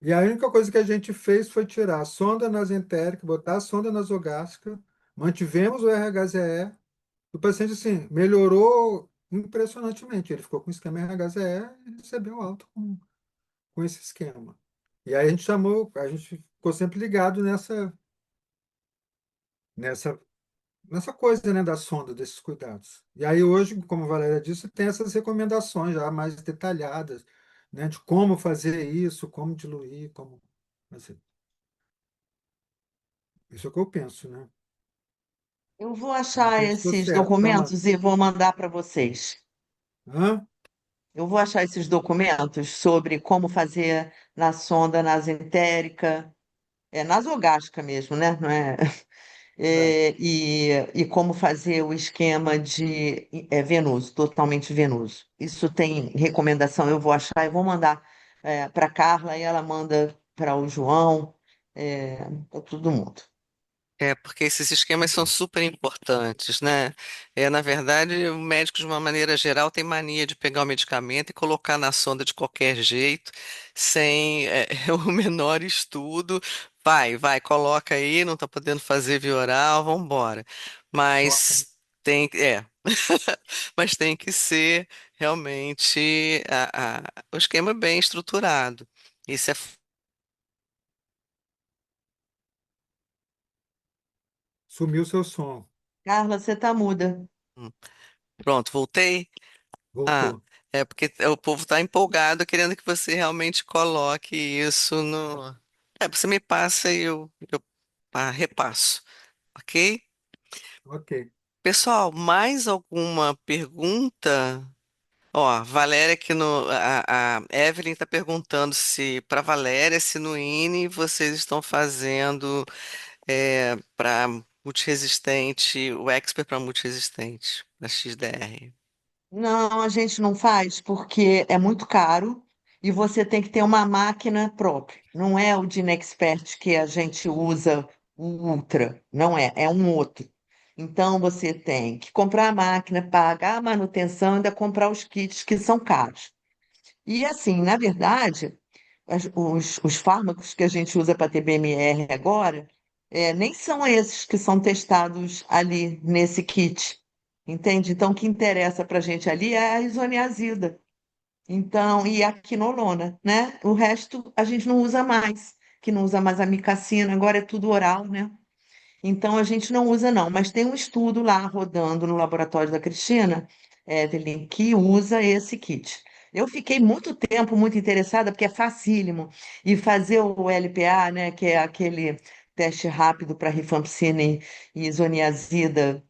E a única coisa que a gente fez foi tirar a sonda nasoentérica, botar a sonda nasogástrica, mantivemos o RHZE, o paciente, assim, melhorou impressionantemente. Ele ficou com esquema RHZE e recebeu alta com esse esquema. E aí a gente chamou, a gente ficou sempre ligado nessa, nessa coisa, né, da sonda, desses cuidados. E aí hoje, como a Valéria disse, tem essas recomendações já mais detalhadas, né, de como fazer isso, como diluir, como fazer. Isso é o que eu penso, né? Eu vou Não achar sei se estou esses certo. Toma. documentos e vou mandar para vocês. Hã? Eu vou achar esses documentos sobre como fazer na sonda nasentérica, nasogástrica mesmo, né? Não é? Certo. e como fazer o esquema de venoso, totalmente venoso. Isso tem recomendação, eu vou achar e vou mandar para Carla e ela manda para o João, para todo mundo. É, porque esses esquemas são super importantes, né? Na verdade, o médico, de uma maneira geral, tem mania de pegar o medicamento e colocar na sonda de qualquer jeito, sem o menor estudo. Vai, coloca aí, não está podendo fazer via oral, vamos embora. Toca. Mas mas tem que ser realmente o esquema bem estruturado. Isso é. Sumiu seu som. Carla, você tá muda. Pronto, voltei. Ah, Voltou. é porque o povo está empolgado querendo que você realmente coloque isso no. Você me passa e eu repasso, ok? Ok. Pessoal, mais alguma pergunta? Ó, Valéria aqui no. A Evelyn está perguntando se para Valéria, se no INE vocês estão fazendo para multiresistente, o expert para multiresistente, da XDR. Não, a gente não faz porque é muito caro e você tem que ter uma máquina própria. Não é o Dinexpert que a gente usa, o Ultra. Não é, é um outro. Então você tem que comprar a máquina, pagar a manutenção e ainda comprar os kits que são caros. E assim, na verdade, os fármacos que a gente usa para TBMR agora, nem são esses que são testados ali nesse kit, entende? Então, o que interessa para a gente ali é a isoniazida, então, e a quinolona, né? O resto a gente não usa mais, que não usa mais a micacina, agora é tudo oral, né? Então a gente não usa, não, mas tem um estudo lá rodando no laboratório da Cristina, Evelyn, que usa esse kit. Eu fiquei muito tempo muito interessada, porque é facílimo. E fazer o LPA, né, que é aquele teste rápido para rifampicina e isoniazida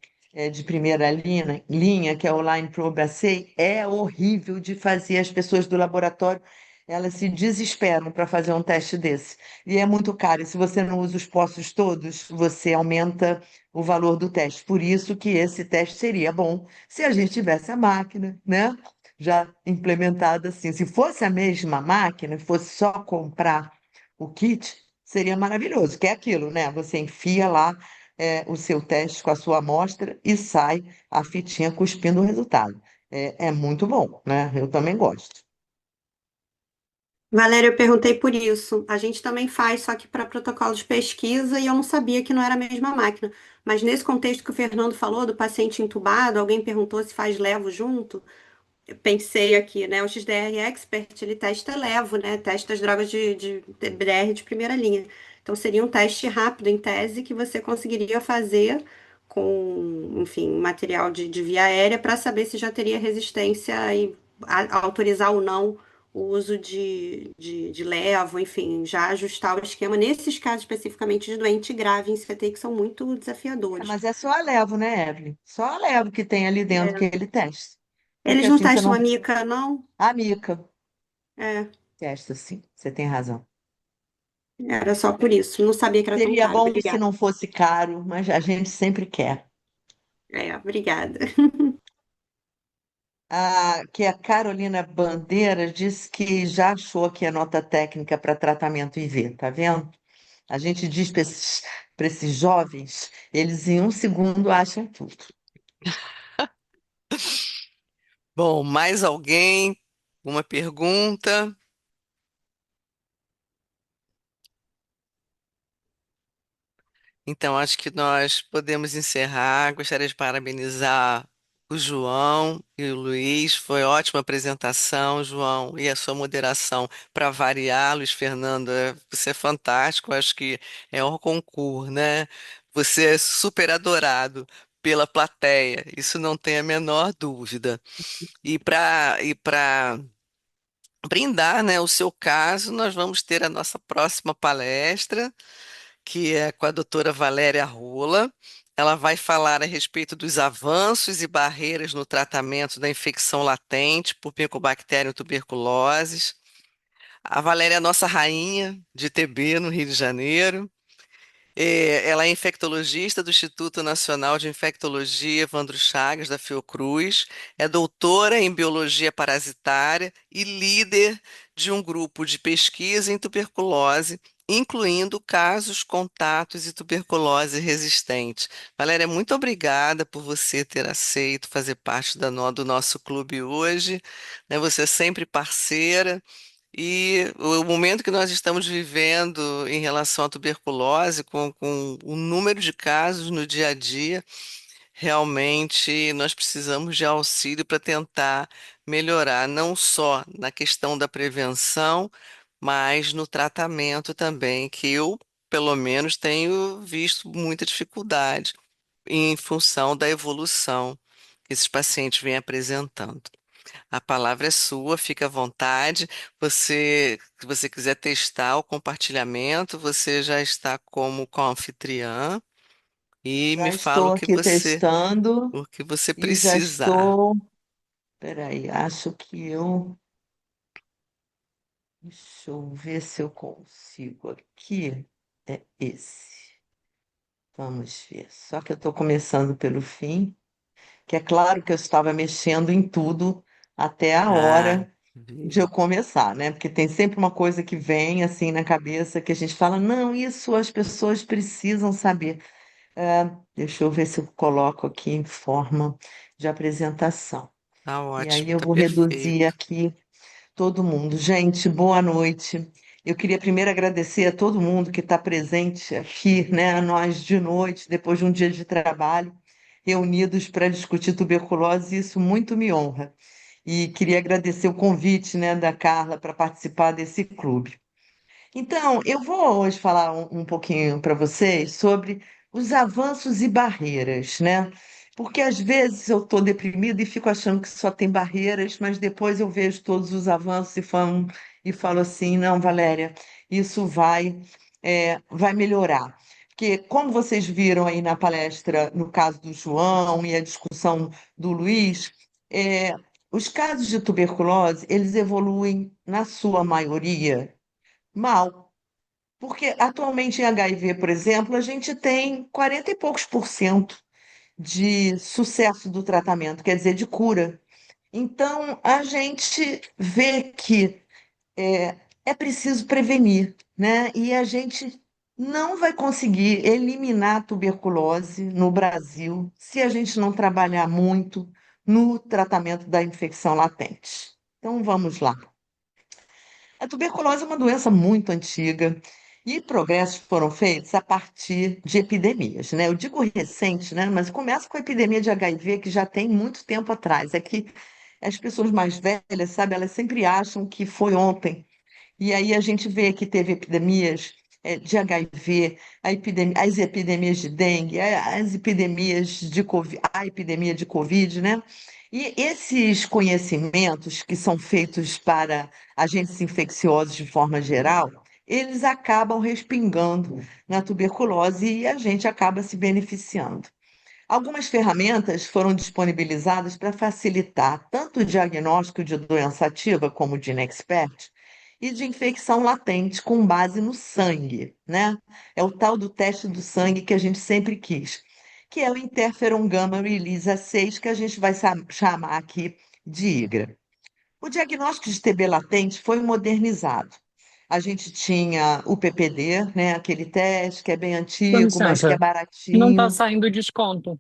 de primeira linha, que é o Line Probe Assay, é horrível de fazer. As pessoas do laboratório, elas se desesperam para fazer um teste desse. E é muito caro. E se você não usa os postos todos, você aumenta o valor do teste. Por isso que esse teste seria bom se a gente tivesse a máquina, né? Já implementada assim. Se fosse a mesma máquina, fosse só comprar o kit, seria maravilhoso. Que é aquilo, né? Você enfia lá o seu teste com a sua amostra e sai a fitinha cuspindo o resultado. É muito bom, né? Eu também gosto. Valéria, eu perguntei por isso. A gente também faz, só que para protocolo de pesquisa, e eu não sabia que não era a mesma máquina. Mas nesse contexto que o Fernando falou, do paciente entubado, alguém perguntou se faz levo junto. Eu pensei aqui, né? O XDR Expert, ele testa levo, né? Testa as drogas de TBR de primeira linha. Então, seria um teste rápido, em tese, que você conseguiria fazer com, enfim, material de via aérea para saber se já teria resistência e autorizar ou não o uso de levo, enfim, já ajustar o esquema nesses casos especificamente de doente grave em CT, que são muito desafiadores. Mas é só a Levo, né, Evelyn? Só a Levo que tem ali dentro que ele testa. Porque Eles não assim, você testam não. a mica, não? A Mica É, testa, sim. Você tem razão. era só por isso. Não sabia que era tão Seria caro. bom se Obrigada. não fosse caro, mas a gente sempre quer. Obrigada. Que a Carolina Bandeira disse que já achou aqui a nota técnica para tratamento IV, tá vendo? A gente diz para esses jovens, eles em um segundo acham tudo. Bom, mais alguém? Uma pergunta? Então, acho que nós podemos encerrar. Gostaria de parabenizar o João e o Luiz. Foi ótima apresentação, João, e a sua moderação para variar, Luiz Fernando. Você é fantástico. Acho que é um concurso, né? Você é super adorado pela plateia. Isso não tem a menor dúvida. E para brindar, né, o seu caso, nós vamos ter a nossa próxima palestra que é com a doutora Valéria Rola. Ela vai falar a respeito dos avanços e barreiras no tratamento da infecção latente por Mycobacterium tuberculoses. A Valéria é a nossa rainha de TB no Rio de Janeiro. Ela é infectologista do Instituto Nacional de Infectologia Evandro Chagas, da Fiocruz, é doutora em biologia parasitária e líder de um grupo de pesquisa em tuberculose, incluindo casos, contatos e tuberculose resistente. Valéria, muito obrigada por você ter aceito fazer parte do nosso clube hoje, né? Você é sempre parceira. E o momento que nós estamos vivendo em relação à tuberculose, com o número de casos no dia a dia, realmente nós precisamos de auxílio para tentar melhorar, não só na questão da prevenção, mas no tratamento também, que eu, pelo menos, tenho visto muita dificuldade em função da evolução que esses pacientes vêm apresentando. A palavra é sua, fica à vontade. Se você quiser testar o compartilhamento, você já está como co-anfitriã e me Já fala estou aqui testando o que você e já precisar. estou. Peraí, acho que eu. Deixa eu ver se eu consigo aqui. É esse. Vamos ver. Só que eu estou começando pelo fim, que é claro que eu estava mexendo em tudo até a Ah, hora de vi. eu começar, né? Porque tem sempre uma coisa que vem assim na cabeça que a gente fala, não, isso as pessoas precisam saber. Deixa eu ver se eu coloco aqui em forma de apresentação. Tá E aí ótimo, eu tá vou reduzir perfeito. aqui todo mundo. Gente, boa noite. Eu queria primeiro agradecer a todo mundo que está presente aqui, né? Nós de noite, depois de um dia de trabalho, reunidos para discutir tuberculose, isso muito me honra. E queria agradecer o convite, né, da Carla para participar desse clube. Então, eu vou hoje falar um pouquinho para vocês sobre os avanços e barreiras, né? Porque às vezes eu estou deprimida e fico achando que só tem barreiras, mas depois eu vejo todos os avanços e falo assim, não, Valéria, isso vai melhorar. Porque, como vocês viram aí na palestra, no caso do João e a discussão do Luiz, é, os casos de tuberculose, eles evoluem, na sua maioria, mal. Porque atualmente em HIV, por exemplo, a gente tem 40 e poucos por cento de sucesso do tratamento, quer dizer, de cura. Então, a gente vê que é preciso prevenir, né? E a gente não vai conseguir eliminar a tuberculose no Brasil se a gente não trabalhar muito no tratamento da infecção latente. Então, vamos lá. A tuberculose é uma doença muito antiga e progressos foram feitos a partir de epidemias, né? Eu digo recente, né? Mas começa com a epidemia de HIV, que já tem muito tempo atrás. É que as pessoas mais velhas, sabe, elas sempre acham que foi ontem. E aí a gente vê que teve epidemias de HIV, as epidemias de dengue, as epidemias de COVID, a epidemia de Covid, né? E esses conhecimentos que são feitos para agentes infecciosos de forma geral, eles acabam respingando na tuberculose e a gente acaba se beneficiando. Algumas ferramentas foram disponibilizadas para facilitar tanto o diagnóstico de doença ativa, como o DINExpert, e de infecção latente com base no sangue, né? É o tal do teste do sangue que a gente sempre quis, que é o interferon gamma release A6, que a gente vai chamar aqui de IGRA. O diagnóstico de TB latente foi modernizado. A gente tinha o PPD, né? Aquele teste que é bem Com antigo, mas que é licença, não está baratinho. saindo desconto.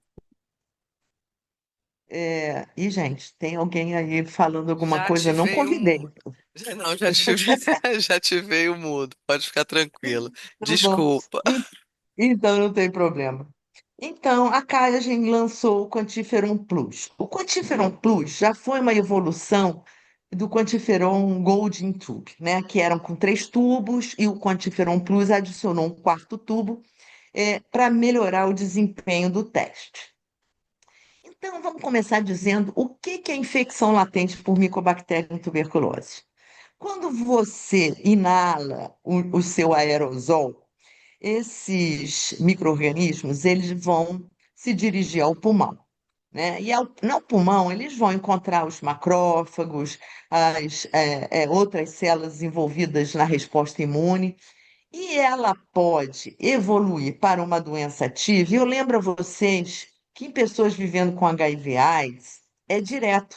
E, gente, tem alguém aí falando alguma Já coisa? Não ativei o convidei. mudo. Não, já ativei, já ativei o mudo. Pode ficar tranquilo. Tá bom. Desculpa. Então, não tem problema. Então, a QIAGEN lançou o Quantiferon Plus. O Quantiferon Plus já foi uma evolução do Quantiferon Golden Tube, né? Que eram com 3 tubos, e o Quantiferon Plus adicionou um quarto tubo para melhorar o desempenho do teste. Então, vamos começar dizendo o que que é infecção latente por Mycobacterium tuberculose. Quando você inala o seu aerosol, esses micro-organismos eles vão se dirigir ao pulmão, né? E no pulmão eles vão encontrar os macrófagos, as outras células envolvidas na resposta imune, E ela pode evoluir para uma doença ativa. E eu lembro a vocês que em pessoas vivendo com HIV/AIDS é direto.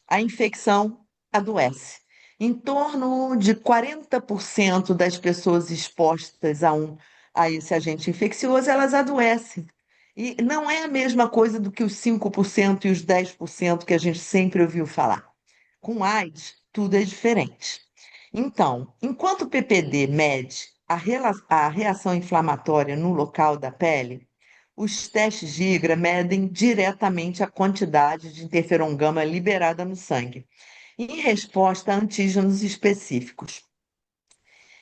A infecção adoece. Em torno de 40% das pessoas expostas a esse agente infeccioso, elas adoecem. E não é a mesma coisa do que os 5% e os 10% que a gente sempre ouviu falar. Com AIDS, tudo é diferente. Então, enquanto o PPD mede a reação inflamatória no local da pele, os testes de IGRA medem diretamente a quantidade de interferon gama liberada no sangue, em resposta a antígenos específicos.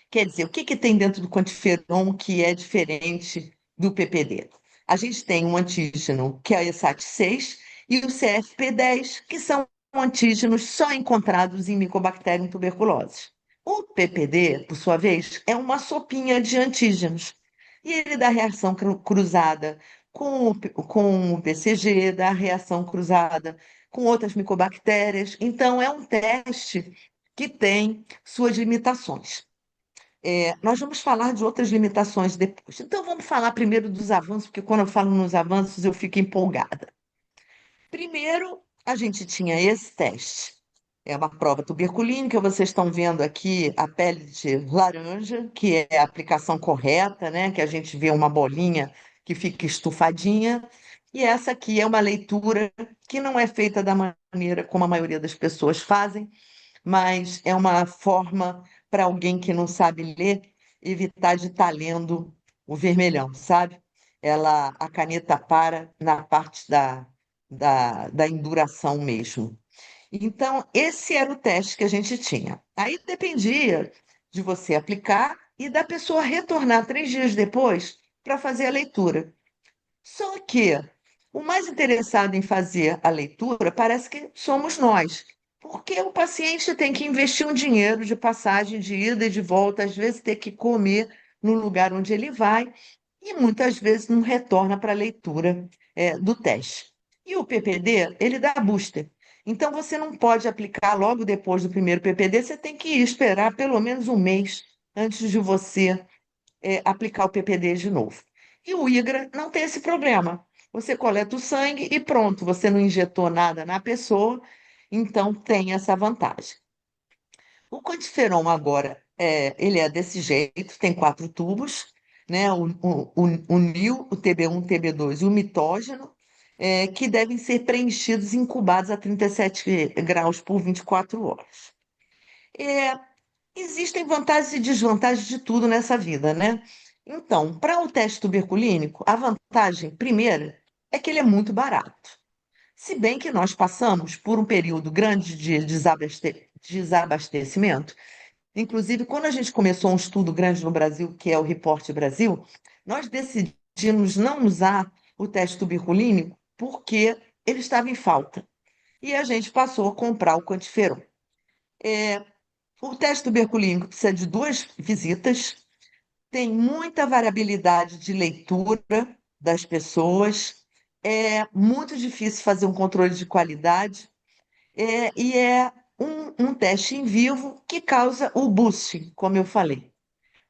Quer dizer, o que que tem dentro do quantiferon que é diferente do PPD? A gente tem um antígeno que é a ESAT6 e o CFP10, que são antígenos só encontrados em Mycobacterium tuberculosis. O PPD, por sua vez, é uma sopinha de antígenos. E ele dá reação cruzada com o BCG, dá reação cruzada com outras micobactérias. Então, é um teste que tem suas limitações. Nós vamos falar de outras limitações depois. Então, vamos falar primeiro dos avanços, porque quando eu falo nos avanços, eu fico empolgada. Primeiro, a gente tinha esse teste. É uma prova tuberculínica, vocês estão vendo aqui a pele de laranja, que é a aplicação correta, né? Que a gente vê uma bolinha que fica estufadinha. E essa aqui é uma leitura que não é feita da maneira como a maioria das pessoas fazem, mas é uma forma para alguém que não sabe ler evitar de estar lendo o vermelhão, sabe? A caneta para na parte da induração mesmo. Então, esse era o teste que a gente tinha. Aí dependia de você aplicar e da pessoa retornar 3 dias depois para fazer a leitura. Só que o mais interessado em fazer a leitura parece que somos nós, porque o paciente tem que investir um dinheiro de passagem de ida e de volta, às vezes ter que comer no lugar onde ele vai, e muitas vezes não retorna para a leitura, do teste. E o PPD, ele dá booster. Então, você não pode aplicar logo depois do primeiro PPD, você tem que esperar pelo menos um mês antes de você aplicar o PPD de novo. E o IGRA não tem esse problema. Você coleta o sangue e pronto, você não injetou nada na pessoa, então tem essa vantagem. O quantiferon agora, ele é desse jeito, tem 4 tubos, né? O NIL, o TB1, o TB2 e o mitógeno, que devem ser preenchidos e incubados a 37 graus por 24 horas. É, Existem vantagens e desvantagens de tudo nessa vida, né? Então, para o teste tuberculínico, a vantagem primeira é que ele é muito barato. Se bem que nós passamos por um período grande de desabastecimento, inclusive quando a gente começou um estudo grande no Brasil, que é o Report Brasil, nós decidimos não usar o teste tuberculínico porque ele estava em falta. E a gente passou a comprar o quantiferon. O teste tuberculínico precisa de 2 visitas, tem muita variabilidade de leitura das pessoas, é muito difícil fazer um controle de qualidade, e é um teste em vivo que causa o boosting, como eu falei.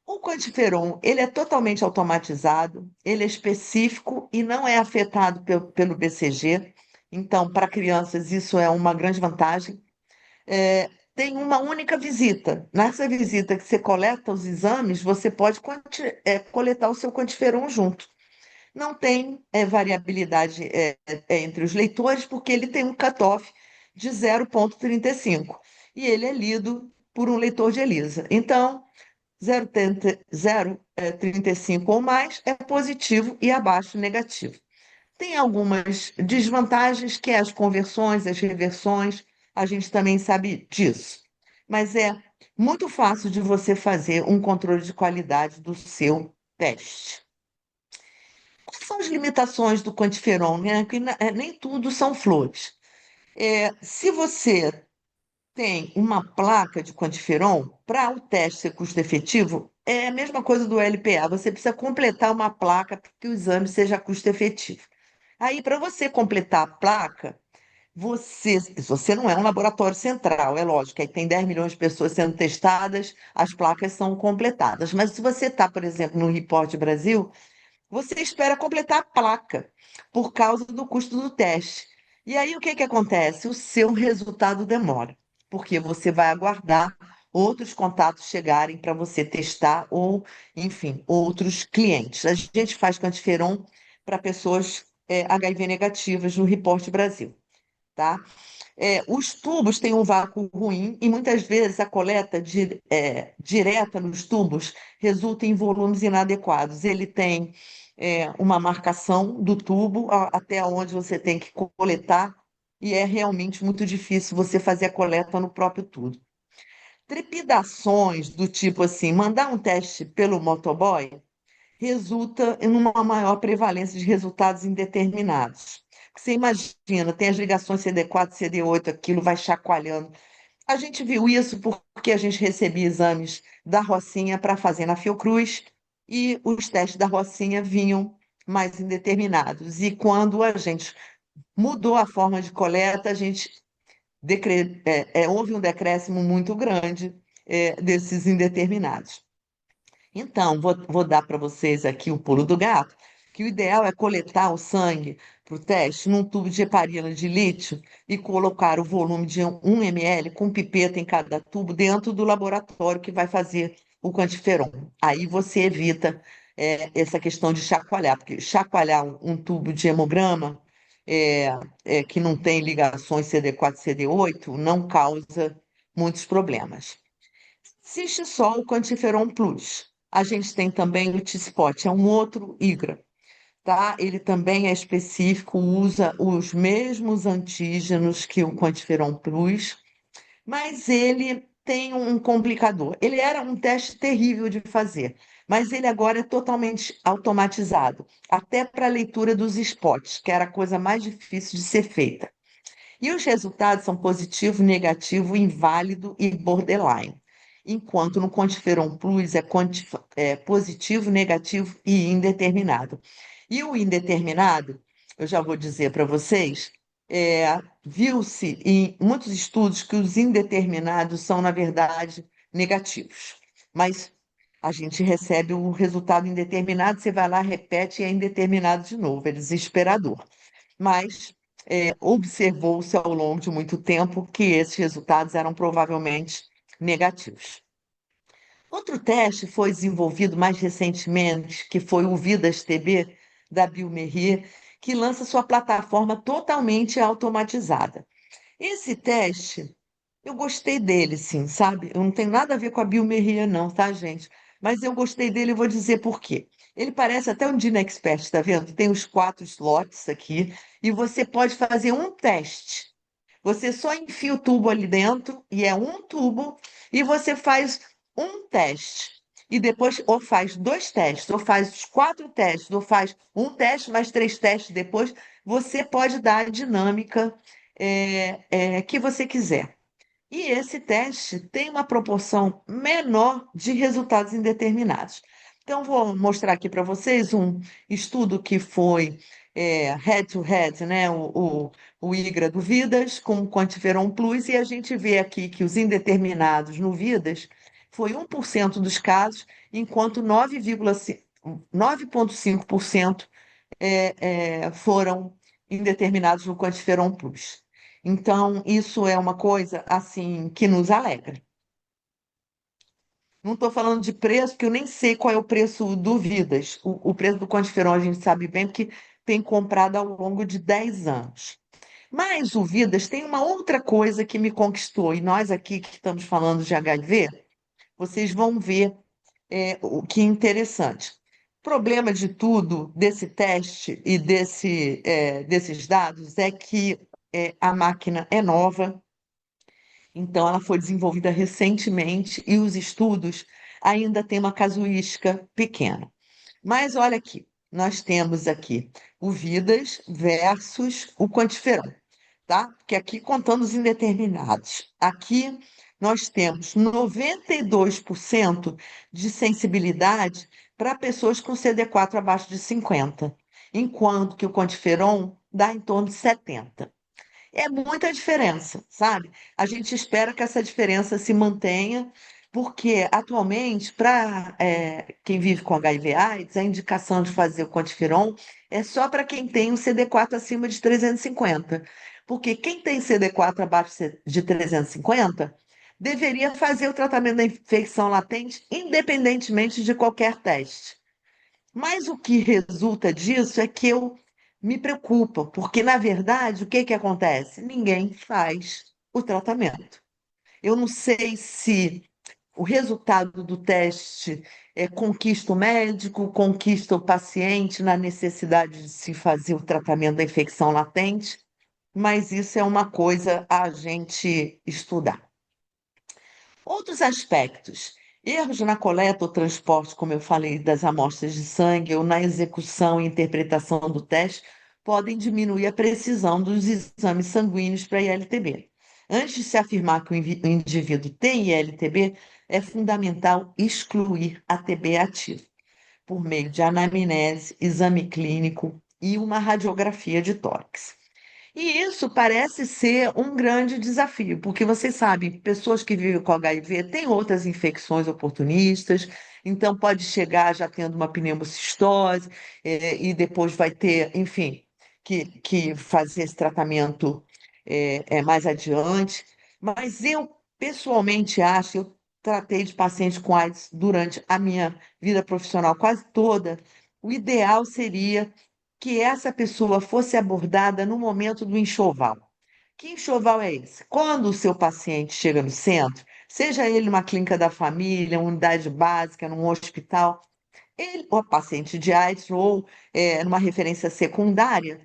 O quantiferon, ele é totalmente automatizado, ele é específico e não é afetado pelo BCG, então, para crianças, isso é uma grande vantagem. Tem uma única visita. Nessa visita que você coleta os exames, você pode coletar o seu quantiferon junto. Não tem variabilidade entre os leitores, porque ele tem um cutoff de 0,35 e ele é lido por um leitor de ELISA. Então, 0,35 ou mais é positivo e abaixo negativo. Tem algumas desvantagens, que é as conversões, as reversões, a gente também sabe disso. Mas é muito fácil de você fazer um controle de qualidade do seu teste. Quais são as limitações do quantiferon, né? Que nem tudo são flores. Se você tem uma placa de quantiferon, para o teste ser custo-efetivo, é a mesma coisa do LPA. Você precisa completar uma placa para que o exame seja custo-efetivo. Aí, para você completar a placa, você não é um laboratório central, é lógico, aí tem 10 milhões de pessoas sendo testadas, as placas são completadas. Mas se você está, por exemplo, no Report Brasil, você espera completar a placa por causa do custo do teste. E aí o que que acontece? O seu resultado demora, porque você vai aguardar outros contatos chegarem para você testar ou, enfim, outros clientes. A gente faz quantiferon para pessoas HIV negativas no Report Brasil, tá? Os tubos têm um vácuo ruim e muitas vezes a coleta direta nos tubos resulta em volumes inadequados. Ele tem uma marcação do tubo até onde você tem que coletar e é realmente muito difícil você fazer a coleta no próprio tubo. Trepidações do tipo assim, mandar um teste pelo motoboy resulta em uma maior prevalência de resultados indeterminados. Você imagina, tem as ligações CD4, CD8, aquilo vai chacoalhando. A gente viu isso porque a gente recebia exames da Rocinha para fazer na Fiocruz e os testes da Rocinha vinham mais indeterminados. E quando a gente mudou a forma de coleta, a gente houve um decréscimo muito grande desses indeterminados. Então, vou dar para vocês aqui o pulo do gato, que o ideal é coletar o sangue para o teste num tubo de heparina de lítio e colocar o volume de 1 ml com pipeta em cada tubo dentro do laboratório que vai fazer o quantiferon. Aí você evita essa questão de chacoalhar, porque chacoalhar um tubo de hemograma que não tem ligações CD4 e CD8 não causa muitos problemas. Existe só o Quantiferon Plus. A gente tem também o T-Spot, é um outro IGRA, tá? Ele também é específico, usa os mesmos antígenos que o Quantiferon Plus, mas ele tem um complicador. Ele era um teste terrível de fazer, mas ele agora é totalmente automatizado, até para a leitura dos spots, que era a coisa mais difícil de ser feita. E os resultados são positivo, negativo, inválido e borderline. Enquanto no Quantiferon Plus é positivo, negativo e indeterminado. E o indeterminado, eu já vou dizer para vocês, viu-se em muitos estudos que os indeterminados são, na verdade, negativos. Mas a gente recebe o resultado indeterminado, você vai lá, repete e é indeterminado de novo, é desesperador. Mas observou-se ao longo de muito tempo que esses resultados eram provavelmente negativos. Outro teste foi desenvolvido mais recentemente, que foi o Vidas-TB, da Biomerrier, que lança sua plataforma totalmente automatizada. Esse teste, eu gostei dele, sim, sabe? Eu não tenho nada a ver com a Biomerrier, não, tá, gente? Mas eu gostei dele e vou dizer por quê. Ele parece até um DynaExpert, tá vendo? Tem os 4 slots aqui e você pode fazer um teste. Você só enfia o tubo ali dentro e é um tubo e você faz um teste. E depois ou faz 2 testes, ou faz os 4 testes, ou faz um teste mais 3 testes depois. Você pode dar a dinâmica que você quiser. E esse teste tem uma proporção menor de resultados indeterminados. Então, vou mostrar aqui para vocês um estudo que foi head-to-head, né? O IGRA do Vidas com o Quantiferon Plus, e a gente vê aqui que os indeterminados no Vidas foi 1% dos casos, enquanto 9,5% foram indeterminados no Quantiferon Plus. Então, isso é uma coisa assim que nos alegra. Não estou falando de preço, porque eu nem sei qual é o preço do Vidas. O preço do Quantiferon a gente sabe bem, porque tem comprado ao longo de 10 anos. Mas o Vidas tem uma outra coisa que me conquistou, e nós aqui que estamos falando de HIV, vocês vão ver o que é interessante. O problema de tudo desse teste e desses dados é que a máquina é nova, então ela foi desenvolvida recentemente e os estudos ainda têm uma casuística pequena. Mas olha aqui, nós temos aqui o Vidas versus o Quantiferon, tá? Porque aqui contando os indeterminados. Aqui nós temos 92% de sensibilidade para pessoas com CD4 abaixo de 50, enquanto que o Quantiferon dá em torno de 70. É muita diferença, sabe? A gente espera que essa diferença se mantenha, porque atualmente, para quem vive com HIV/AIDS, a indicação de fazer o quantiferon é só para quem tem o CD4 acima de 350. Porque quem tem CD4 abaixo de 350 deveria fazer o tratamento da infecção latente, independentemente de qualquer teste. Mas o que resulta disso é que eu me preocupo, porque, na verdade, o que que acontece? Ninguém faz o tratamento. Eu não sei se o resultado do teste conquista o médico, conquista o paciente na necessidade de se fazer o tratamento da infecção latente, mas isso é uma coisa a gente estudar. Outros aspectos. Erros na coleta ou transporte, como eu falei, das amostras de sangue ou na execução e interpretação do teste, podem diminuir a precisão dos exames sanguíneos para ILTB. Antes de se afirmar que o o indivíduo tem ILTB, é fundamental excluir a TB ativa, por meio de anamnese, exame clínico e uma radiografia de tórax. E isso parece ser um grande desafio, porque vocês sabem, pessoas que vivem com HIV têm outras infecções oportunistas, então pode chegar já tendo uma pneumocistose, e depois vai ter, enfim, que fazer esse tratamento mais adiante. Mas eu, pessoalmente, acho, eu tratei de pacientes com AIDS durante a minha vida profissional quase toda, o ideal seria que essa pessoa fosse abordada no momento do enxoval. Que enxoval é esse? Quando o seu paciente chega no centro, seja ele numa clínica da família, uma unidade básica, num hospital, ele, ou paciente de AIDS, ou numa referência secundária,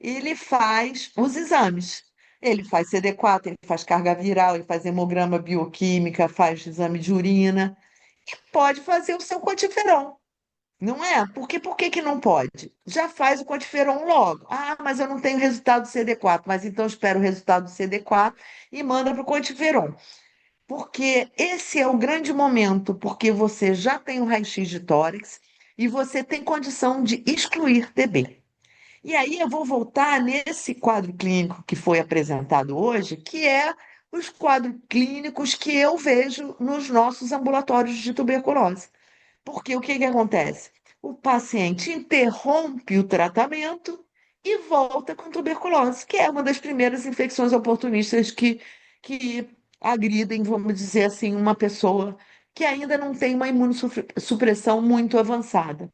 ele faz os exames. Ele faz CD4, ele faz carga viral, ele faz hemograma bioquímica, faz exame de urina, e pode fazer o seu quantiferon. Não é? Porque por que que não pode? Já faz o quantiferon logo. Ah, mas eu não tenho resultado do CD4. Mas então espera o resultado do CD4 e manda para o quantiferon. Porque esse é o grande momento, porque você já tem o raio-x de tórax e você tem condição de excluir TB. E aí eu vou voltar nesse quadro clínico que foi apresentado hoje, que é os quadros clínicos que eu vejo nos nossos ambulatórios de tuberculose. Porque o que que acontece? O paciente interrompe o tratamento e volta com tuberculose, que é uma das primeiras infecções oportunistas que agridem, vamos dizer assim, uma pessoa que ainda não tem uma imunossupressão muito avançada.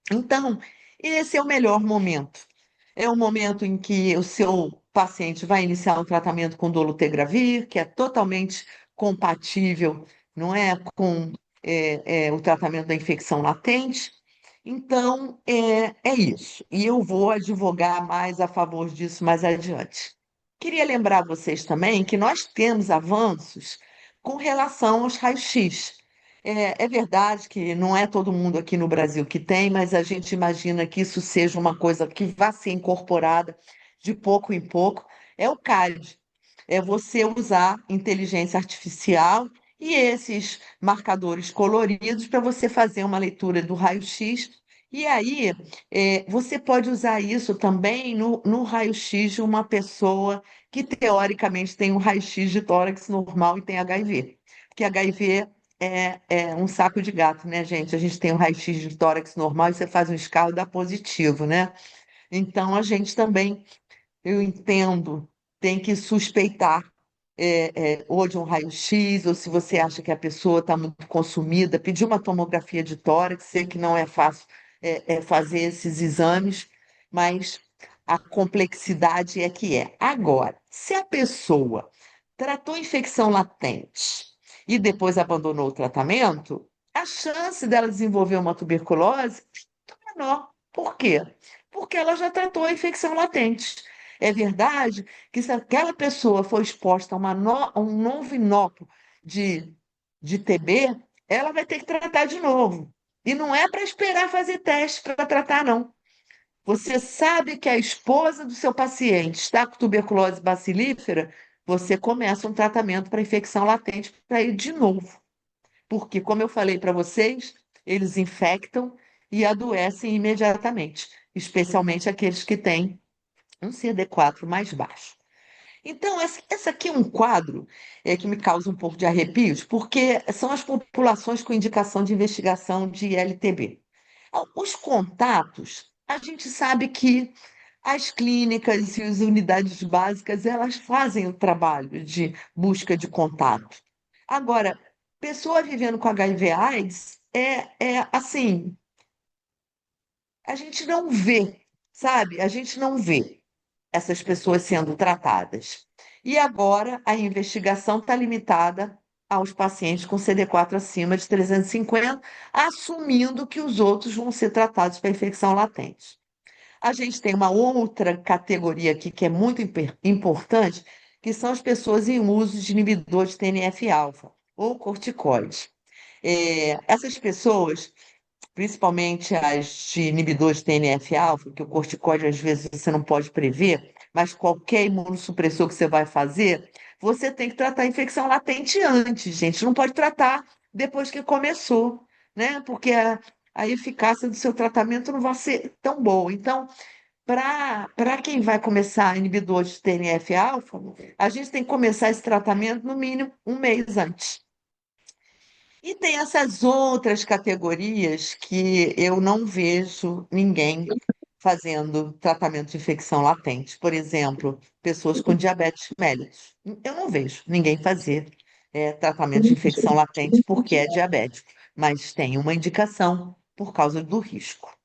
Então, esse é o melhor momento. É o momento em que o seu paciente vai iniciar um tratamento com dolutegravir, que é totalmente compatível, não é, com o tratamento da infecção latente. Então, é isso. E eu vou advogar mais a favor disso mais adiante. Queria lembrar vocês também que nós temos avanços com relação aos raios-x. É verdade que não é todo mundo aqui no Brasil que tem, mas a gente imagina que isso seja uma coisa que vá ser incorporada de pouco em pouco. É o CAD, é você usar inteligência artificial e esses marcadores coloridos para você fazer uma leitura do raio-x. E aí, você pode usar isso também no raio-x de uma pessoa que teoricamente tem um raio-x de tórax normal e tem HIV. Porque HIV é um saco de gato, né, gente? A gente tem um raio-x de tórax normal e você faz um escarro e dá positivo, né? Então, a gente também, eu entendo, tem que suspeitar ou de um raio-x, ou se você acha que a pessoa está muito consumida, pedir uma tomografia de tórax, sei que não é fácil fazer esses exames, mas a complexidade é que é. Agora, se a pessoa tratou infecção latente e depois abandonou o tratamento, a chance dela desenvolver uma tuberculose é menor. Por quê? Porque ela já tratou a infecção latente. É verdade que se aquela pessoa for exposta a, a um novo inóculo de TB, ela vai ter que tratar de novo. E não é para esperar fazer teste para tratar, não. Você sabe que a esposa do seu paciente está com tuberculose bacilífera, você começa um tratamento para infecção latente para ir de novo. Porque, como eu falei para vocês, eles infectam e adoecem imediatamente, especialmente aqueles que têm um CD4 mais baixo. Então, essa aqui é um quadro que me causa um pouco de arrepios, porque são as populações com indicação de investigação de LTB. Os contatos, a gente sabe que as clínicas e as unidades básicas, elas fazem o trabalho de busca de contato. Agora, pessoa vivendo com HIV/AIDS é assim, a gente não vê, sabe? A gente não vê essas pessoas sendo tratadas. E agora a investigação está limitada aos pacientes com CD4 acima de 350, assumindo que os outros vão ser tratados para infecção latente. A gente tem uma outra categoria aqui que é muito importante, que são as pessoas em uso de inibidores de TNF-alfa ou corticoides. Essas pessoas, principalmente as de inibidores de TNF-alfa, que o corticóide às vezes você não pode prever, mas qualquer imunossupressor que você vai fazer, você tem que tratar a infecção latente antes, gente. Não pode tratar depois que começou, né? Porque a eficácia do seu tratamento não vai ser tão boa. Então, para quem vai começar inibidor de TNF-alfa, a gente tem que começar esse tratamento no mínimo um mês antes. E tem essas outras categorias que eu não vejo ninguém fazendo tratamento de infecção latente. Por exemplo, pessoas com diabetes mellitus. Eu não vejo ninguém fazer tratamento de infecção latente porque é diabético, mas tem uma indicação por causa do risco.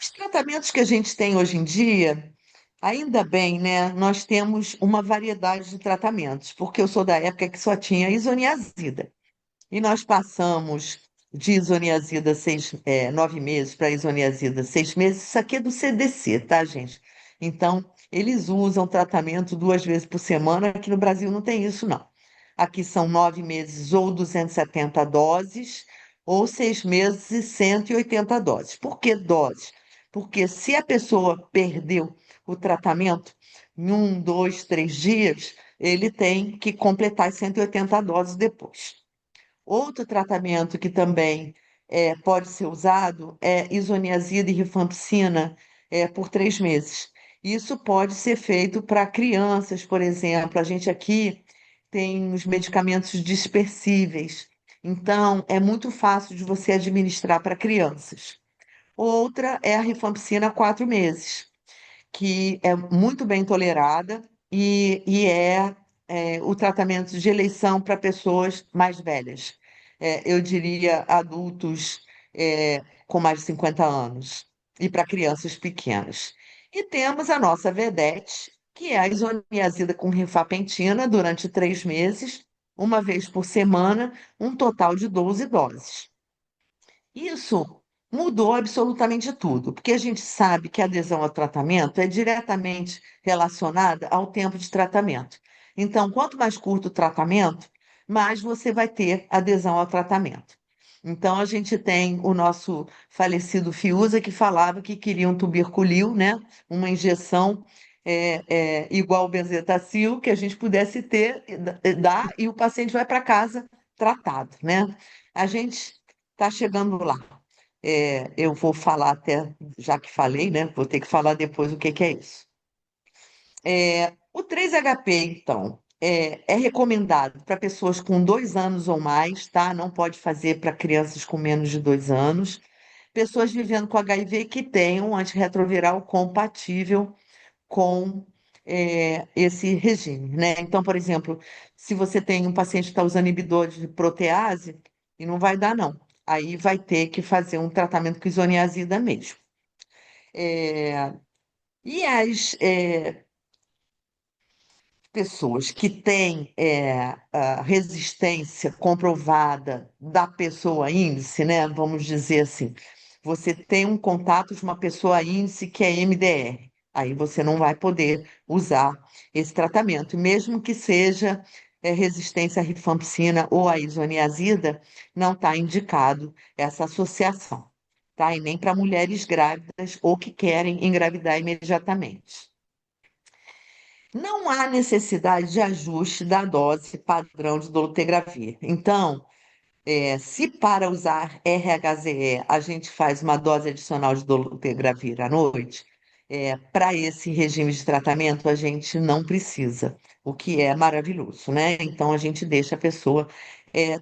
Os tratamentos que a gente tem hoje em dia, ainda bem, né? Nós temos uma variedade de tratamentos, porque eu sou da época que só tinha isoniazida. E nós passamos de isoniazida 9 meses para isoniazida 6 meses. Isso aqui é do CDC, tá, gente? Então, eles usam tratamento 2 vezes por semana. Aqui no Brasil não tem isso, não. Aqui são 9 meses ou 270 doses, ou 6 meses e 180 doses. Por que doses? Porque se a pessoa perdeu o tratamento em 1, 2, 3 dias, ele tem que completar as 180 doses depois. Outro tratamento que também pode ser usado é isoniazida e rifampicina por 3 meses. Isso pode ser feito para crianças, por exemplo. A gente aqui tem os medicamentos dispersíveis, então é muito fácil de você administrar para crianças. Outra é a rifampicina há 4 meses, que é muito bem tolerada e é o tratamento de eleição para pessoas mais velhas. Eu diria adultos com mais de 50 anos e para crianças pequenas. E temos a nossa vedete, que é a isoniazida com rifampicina durante 3 meses, 1 vez por semana, um total de 12 doses. Isso mudou absolutamente tudo, porque a gente sabe que a adesão ao tratamento é diretamente relacionada ao tempo de tratamento. Então, quanto mais curto o tratamento, mais você vai ter adesão ao tratamento. Então, a gente tem o nosso falecido Fiuza, que falava que queria um tuberculil, né? Uma injeção igual ao benzetacil, que a gente pudesse ter, dar, e o paciente vai para casa tratado, né? A gente está chegando lá. Eu vou falar até, já que falei, né? Vou ter que falar depois o que que é isso. O 3HP, então, é recomendado para pessoas com 2 anos ou mais, tá? Não pode fazer para crianças com menos de 2 anos. Pessoas vivendo com HIV que tenham antirretroviral compatível com esse regime, né? Então, por exemplo, se você tem um paciente que está usando inibidor de protease, e não vai dar, não. Aí vai ter que fazer um tratamento com isoniazida mesmo. E as pessoas que têm a resistência comprovada da pessoa índice, né? Vamos dizer assim, você tem um contato de uma pessoa índice que é MDR, aí você não vai poder usar esse tratamento, mesmo que seja resistência à rifampicina ou à isoniazida, não está indicado essa associação, tá? E nem para mulheres grávidas ou que querem engravidar imediatamente. Não há necessidade de ajuste da dose padrão de dolutegravir. Então, se para usar RHZE a gente faz uma dose adicional de dolutegravir à noite, Para esse regime de tratamento, a gente não precisa, o que é maravilhoso, né? Então, a gente deixa a pessoa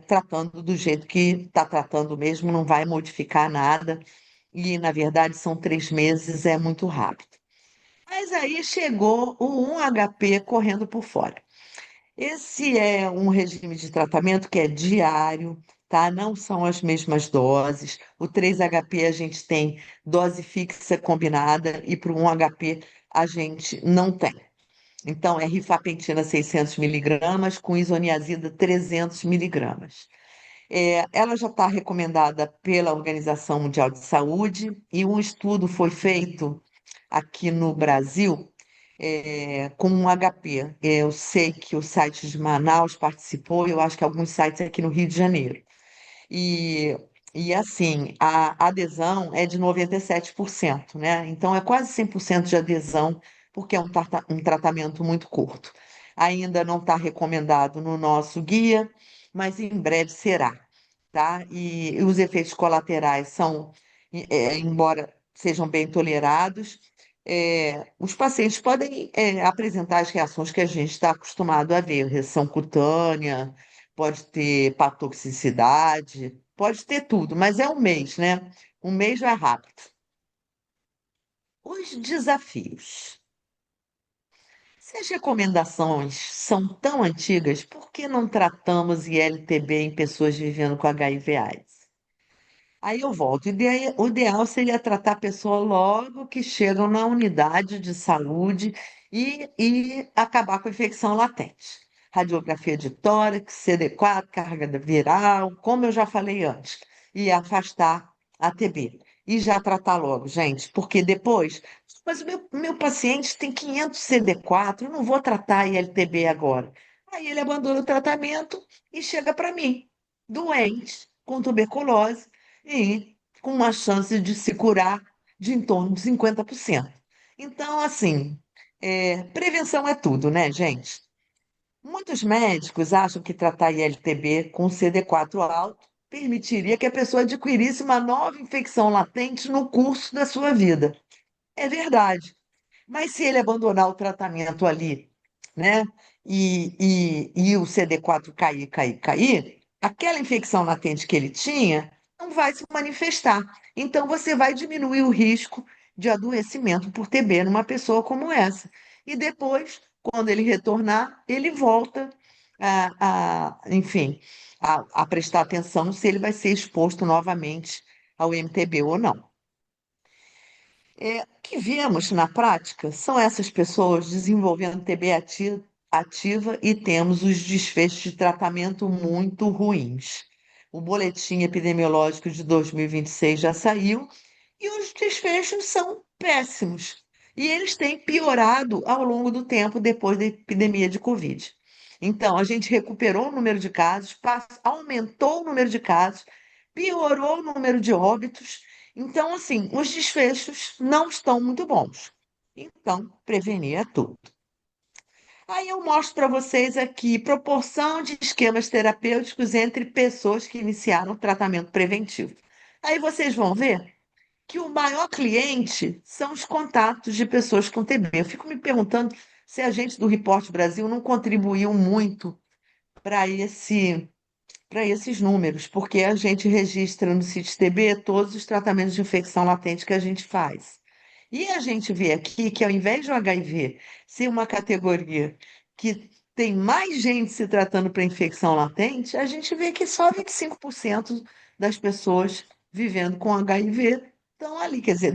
tratando do jeito que está tratando mesmo, não vai modificar nada, e, na verdade, são 3 meses, é muito rápido. Mas aí chegou o 1HP correndo por fora. Esse é um regime de tratamento que é diário, tá? Não são as mesmas doses. O 3HP a gente tem dose fixa combinada e para o 1HP a gente não tem. Então, é rifampicina 600 miligramas com isoniazida 300 miligramas. Ela já está recomendada pela Organização Mundial de Saúde e um estudo foi feito aqui no Brasil com um HP. Eu sei que o site de Manaus participou, eu acho que alguns sites aqui no Rio de Janeiro. E, e assim, a adesão é de 97%, né? Então é quase 100% de adesão, porque é um tratamento muito curto. Ainda não está recomendado no nosso guia, mas em breve será, tá? E os efeitos colaterais são, embora sejam bem tolerados, os pacientes podem, apresentar as reações que a gente está acostumado a ver, reação cutânea, pode ter patoxicidade, pode ter tudo, mas é um mês, né? Um mês já é rápido. Os desafios. Se as recomendações são tão antigas, por que não tratamos ILTB em pessoas vivendo com HIV/AIDS? Aí eu volto. O ideal seria tratar a pessoa logo que chegam na unidade de saúde e acabar com a infecção latente. Radiografia de tórax, CD4, carga viral, como eu já falei antes, e afastar a TB. E já tratar logo, gente, porque depois. Mas o meu paciente tem 500 CD4, eu não vou tratar ILTB agora. Aí ele abandona o tratamento e chega para mim, doente, com tuberculose e com uma chance de se curar de em torno de 50%. Então, assim, prevenção é tudo, né, gente? Muitos médicos acham que tratar ILTB com CD4 alto permitiria que a pessoa adquirisse uma nova infecção latente no curso da sua vida. É verdade. Mas se ele abandonar o tratamento ali, né, e o CD4 cair, cair, cair, aquela infecção latente que ele tinha não vai se manifestar. Então, você vai diminuir o risco de adoecimento por TB numa pessoa como essa. E depois, quando ele retornar, ele volta enfim, a prestar atenção se ele vai ser exposto novamente ao MTB ou não. O que vemos na prática são essas pessoas desenvolvendo TB ativa e temos os desfechos de tratamento muito ruins. O boletim epidemiológico de 2026 já saiu e os desfechos são péssimos. E eles têm piorado ao longo do tempo depois da epidemia de Covid. Então, a gente recuperou o número de casos, aumentou o número de casos, piorou o número de óbitos. Então, assim, os desfechos não estão muito bons. Então, prevenir é tudo. Aí eu mostro para vocês aqui proporção de esquemas terapêuticos entre pessoas que iniciaram o tratamento preventivo. Aí vocês vão ver que o maior cliente são os contatos de pessoas com TB. Eu fico me perguntando se a gente do Report Brasil não contribuiu muito para esses números, porque a gente registra no CITES-TB todos os tratamentos de infecção latente que a gente faz. E a gente vê aqui que, ao invés de o HIV ser uma categoria que tem mais gente se tratando para infecção latente, a gente vê que só 25% das pessoas vivendo com HIV estão ali. Quer dizer,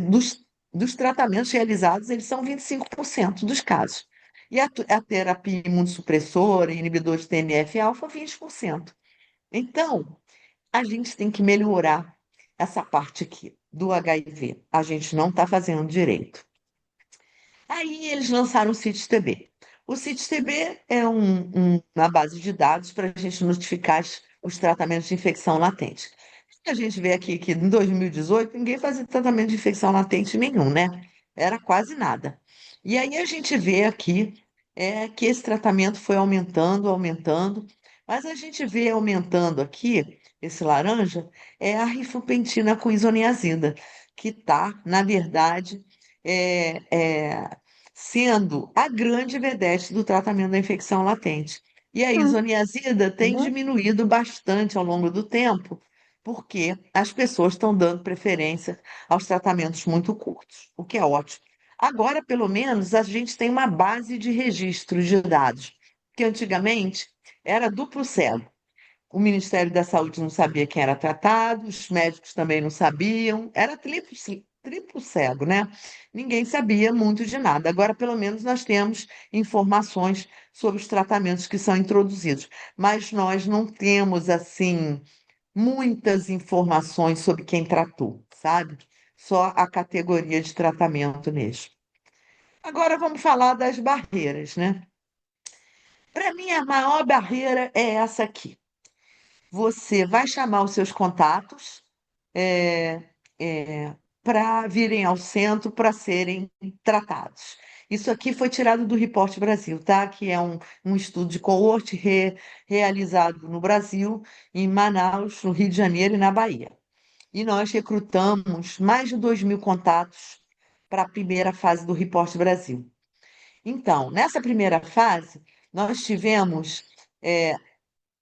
dos tratamentos realizados, eles são 25% dos casos. E a terapia imunossupressora, inibidor de TNF-alfa, 20%. Então, a gente tem que melhorar essa parte aqui do HIV. A gente não está fazendo direito. Aí eles lançaram o CITES-TB. O CITES-TB é uma base de dados para a gente notificar os tratamentos de infecção latente. A gente vê aqui que em 2018 ninguém fazia tratamento de infecção latente nenhum, né? Era quase nada. E aí a gente vê aqui que esse tratamento foi aumentando, aumentando, mas a gente vê aumentando aqui, esse laranja, é a rifampicina com isoniazida, que está, na verdade, é, é, sendo a grande vedete do tratamento da infecção latente. E a Hum, isoniazida tem diminuído bastante ao longo do tempo, porque as pessoas estão dando preferência aos tratamentos muito curtos, o que é ótimo. Agora, pelo menos, a gente tem uma base de registro de dados, que antigamente era duplo cego. O Ministério da Saúde não sabia quem era tratado, os médicos também não sabiam, era triplo cego, né? Ninguém sabia muito de nada. Agora, pelo menos, nós temos informações sobre os tratamentos que são introduzidos, mas nós não temos, assim, muitas informações sobre quem tratou, sabe? Só a categoria de tratamento mesmo. Agora vamos falar das barreiras, né? Para mim, a maior barreira é essa aqui. Você vai chamar os seus contatos é, para virem ao centro para serem tratados. Isso aqui foi tirado do Report Brasil, tá? Que é um estudo de coorte realizado no Brasil, em Manaus, no Rio de Janeiro e na Bahia. E nós recrutamos mais de 2.000 contatos para a primeira fase do Report Brasil. Então, nessa primeira fase, nós tivemos é,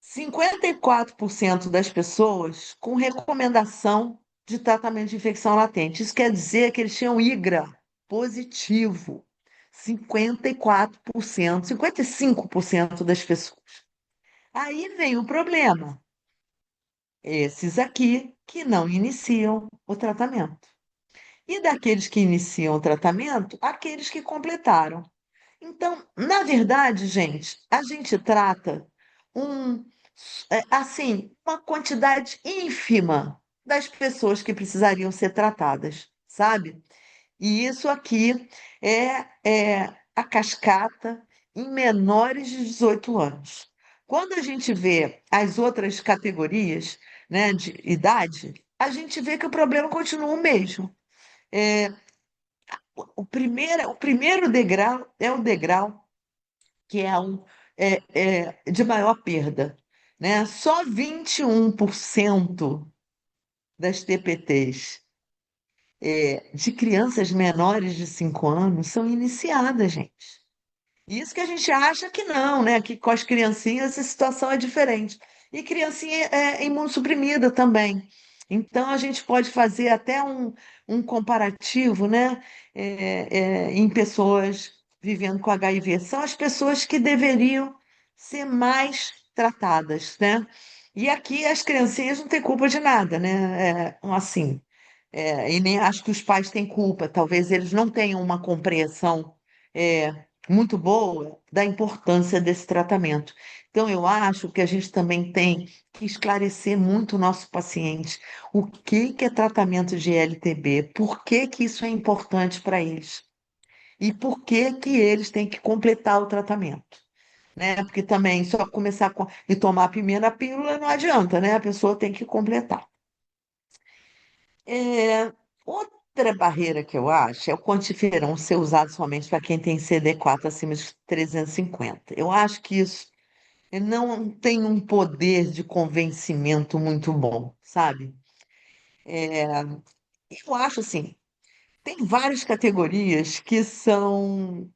54% das pessoas com recomendação de tratamento de infecção latente. Isso quer dizer que eles tinham IGRA positivo. 54%, 55% das pessoas. Aí vem o problema. Esses aqui que não iniciam o tratamento. E daqueles que iniciam o tratamento, aqueles que completaram. Então, na verdade, gente, a gente trata um, assim, uma quantidade ínfima das pessoas que precisariam ser tratadas, sabe? E isso aqui é a cascata em menores de 18 anos. Quando a gente vê as outras categorias, né, de idade, a gente vê que o problema continua o mesmo. É, o primeiro degrau é o degrau que de maior perda, né? Só 21% das TPTs de crianças menores de 5 anos são iniciadas, gente. Isso que a gente acha que não, né? Que com as criancinhas a situação é diferente. E criancinha é imunossuprimida também. Então a gente pode fazer até um comparativo, né? Em pessoas vivendo com HIV. São as pessoas que deveriam ser mais tratadas, né? E aqui as criancinhas não têm culpa de nada, né? Assim, e nem acho que os pais têm culpa. Talvez eles não tenham uma compreensão muito boa da importância desse tratamento. Então, eu acho que a gente também tem que esclarecer muito o nosso paciente o que que é tratamento de LTB, por que que isso é importante para eles e por que que eles têm que completar o tratamento. Né? Porque também só começar e tomar a primeira pílula não adianta, né? A pessoa tem que completar. Outra barreira que eu acho é o quantiferon ser usado somente para quem tem CD4 acima de 350. Eu acho que isso não tem um poder de convencimento muito bom, sabe? Eu acho assim, tem várias categorias que são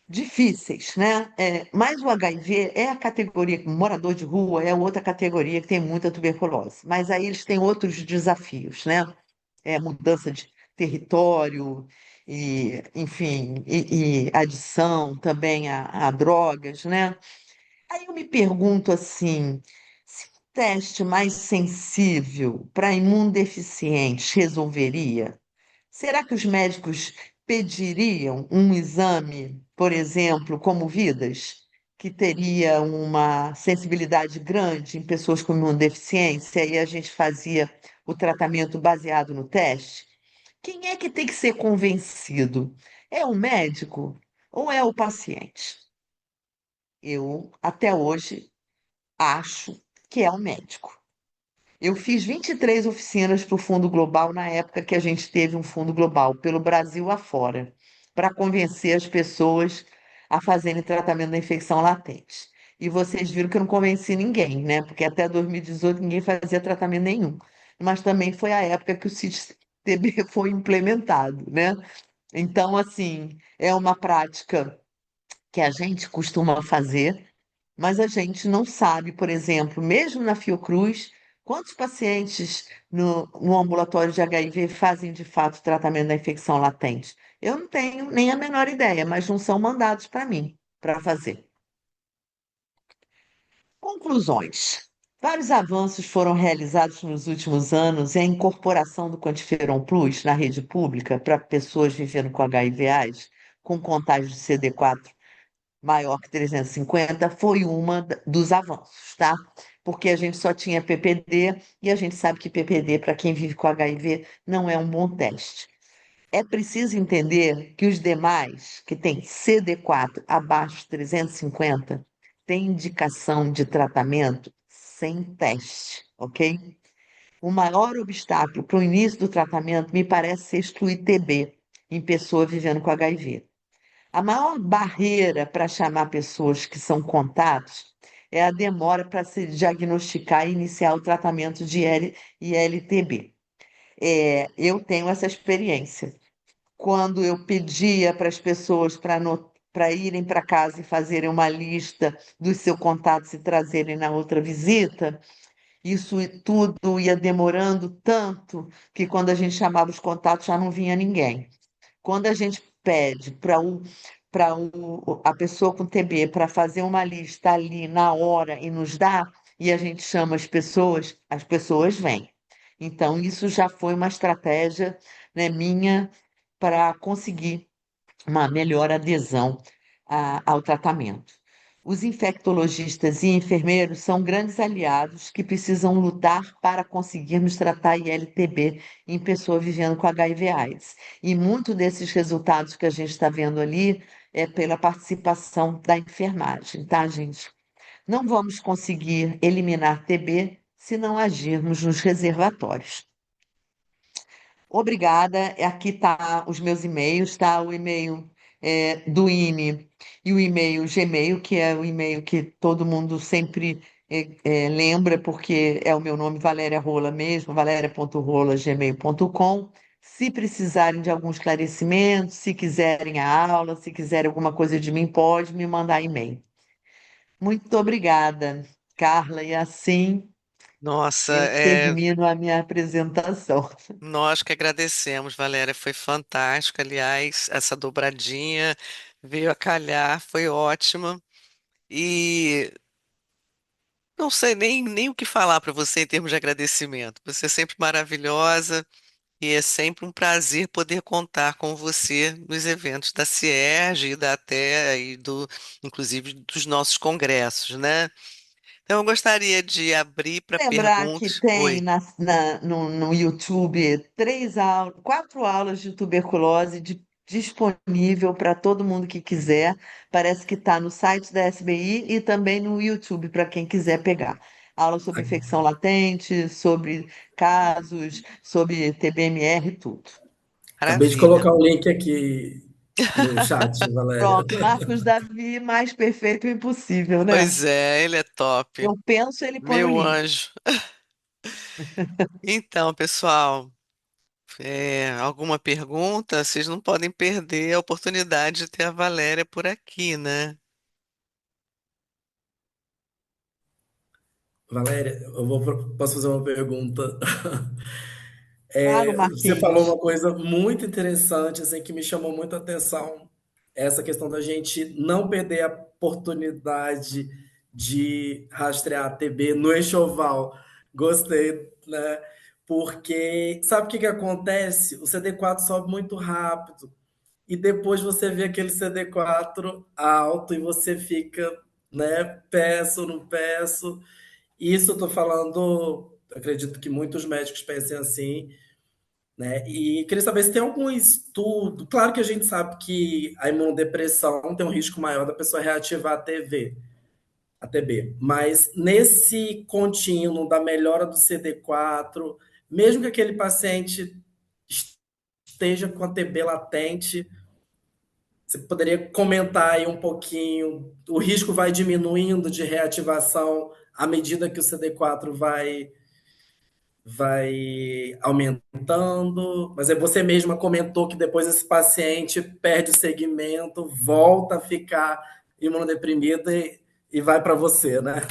difíceis, né? Mas o HIV é a categoria, morador de rua é outra categoria que tem muita tuberculose. Mas aí eles têm outros desafios, né? Mudança de território, e, enfim, e adição também a drogas, né? Aí eu me pergunto assim, se o teste mais sensível para imunodeficientes resolveria, será que os médicos pediriam um exame, por exemplo, como Vidas, que teria uma sensibilidade grande em pessoas com imunodeficiência, e a gente fazia o tratamento baseado no teste? Quem é que tem que ser convencido? É o médico ou é o paciente? Eu, até hoje, acho que é o médico. Eu fiz 23 oficinas para o Fundo Global na época que a gente teve um Fundo Global, pelo Brasil afora, para convencer as pessoas a fazerem tratamento da infecção latente. E vocês viram que eu não convenci ninguém, né? Porque até 2018 ninguém fazia tratamento nenhum. Mas também foi a época que o CID TB foi implementado, né? Então, assim, é uma prática que a gente costuma fazer, mas a gente não sabe, por exemplo, mesmo na Fiocruz, quantos pacientes no ambulatório de HIV fazem de fato tratamento da infecção latente? Eu não tenho nem a menor ideia, mas não são mandados para mim para fazer. Conclusões. Vários avanços foram realizados nos últimos anos e a incorporação do Quantiferon Plus na rede pública para pessoas vivendo com HIV/AIDS com contágio de CD4 maior que 350 foi uma dos avanços, tá? Porque a gente só tinha PPD e a gente sabe que PPD, para quem vive com HIV, não é um bom teste. É preciso entender que os demais, que têm CD4 abaixo de 350, têm indicação de tratamento sem teste, ok? O maior obstáculo para o início do tratamento me parece ser excluir TB em pessoa vivendo com HIV. A maior barreira para chamar pessoas que são contatos é a demora para se diagnosticar e iniciar o tratamento de ILTB. Eu tenho essa experiência. Quando eu pedia para as pessoas para irem para casa e fazerem uma lista dos seus contatos e trazerem na outra visita, isso tudo ia demorando tanto que quando a gente chamava os contatos já não vinha ninguém. Quando a gente pede para a pessoa com TB para fazer uma lista ali na hora e nos dá, e a gente chama as pessoas vêm. Então, isso já foi uma estratégia, né, minha para conseguir uma melhor adesão ao tratamento. Os infectologistas e enfermeiros são grandes aliados que precisam lutar para conseguirmos tratar ILTB em pessoa vivendo com HIV/AIDS. E muito desses resultados que a gente está vendo ali é pela participação da enfermagem, tá, gente? Não vamos conseguir eliminar TB se não agirmos nos reservatórios. Obrigada. Aqui tá os meus e-mails, tá? O e-mail do INE e o e-mail Gmail, que é o e-mail que todo mundo sempre lembra, porque é o meu nome, Valéria Rola mesmo, valéria.rola@gmail.com. Se precisarem de algum esclarecimento, se quiserem a aula, se quiserem alguma coisa de mim, pode me mandar e-mail. Muito obrigada, Carla, e assim Nossa, eu termino a minha apresentação. nós que agradecemos, Valéria, foi fantástico. Aliás, essa dobradinha veio a calhar, foi ótima. E não sei nem o que falar para você em termos de agradecimento. Você é sempre maravilhosa e é sempre um prazer poder contar com você nos eventos da CIERJ e da ATE inclusive dos nossos congressos, né? Então, eu gostaria de abrir para Lembrar que perguntas. tem Oi. no YouTube 4 aulas de tuberculose disponível para todo mundo que quiser. Parece que está no site da SBI e também no YouTube para quem quiser pegar. Aula sobre infecção latente, sobre casos, sobre TBMR, tudo. Acabei de Maravilha. colocar o link aqui no chat, Valéria. Pronto, Marcos Davi, mais perfeito impossível, né? Pois é, ele é top. Eu penso, ele põe o Meu link. anjo. Então, pessoal, alguma pergunta? Vocês não podem perder a oportunidade de ter a Valéria por aqui, né? Valéria, posso fazer uma pergunta? Claro, Você falou Marquinhos. uma coisa muito interessante, assim, que me chamou muito a atenção, essa questão da gente não perder a oportunidade de rastrear a TB no enxoval. Gostei, né? Porque sabe o que que acontece? O CD4 sobe muito rápido e depois você vê aquele CD4 alto e você fica, né? Peço, não peço. Isso eu tô falando, acredito que muitos médicos pensem assim, né? E queria saber se tem algum estudo. Claro que a gente sabe que a imunodepressão tem um risco maior da pessoa reativar a TB, mas nesse contínuo da melhora do CD4, mesmo que aquele paciente esteja com a TB latente, você poderia comentar aí um pouquinho? O risco vai diminuindo de reativação à medida que o CD4 vai aumentando, mas aí você mesma comentou que depois esse paciente perde o segmento, volta a ficar imunodeprimida e vai para você, né?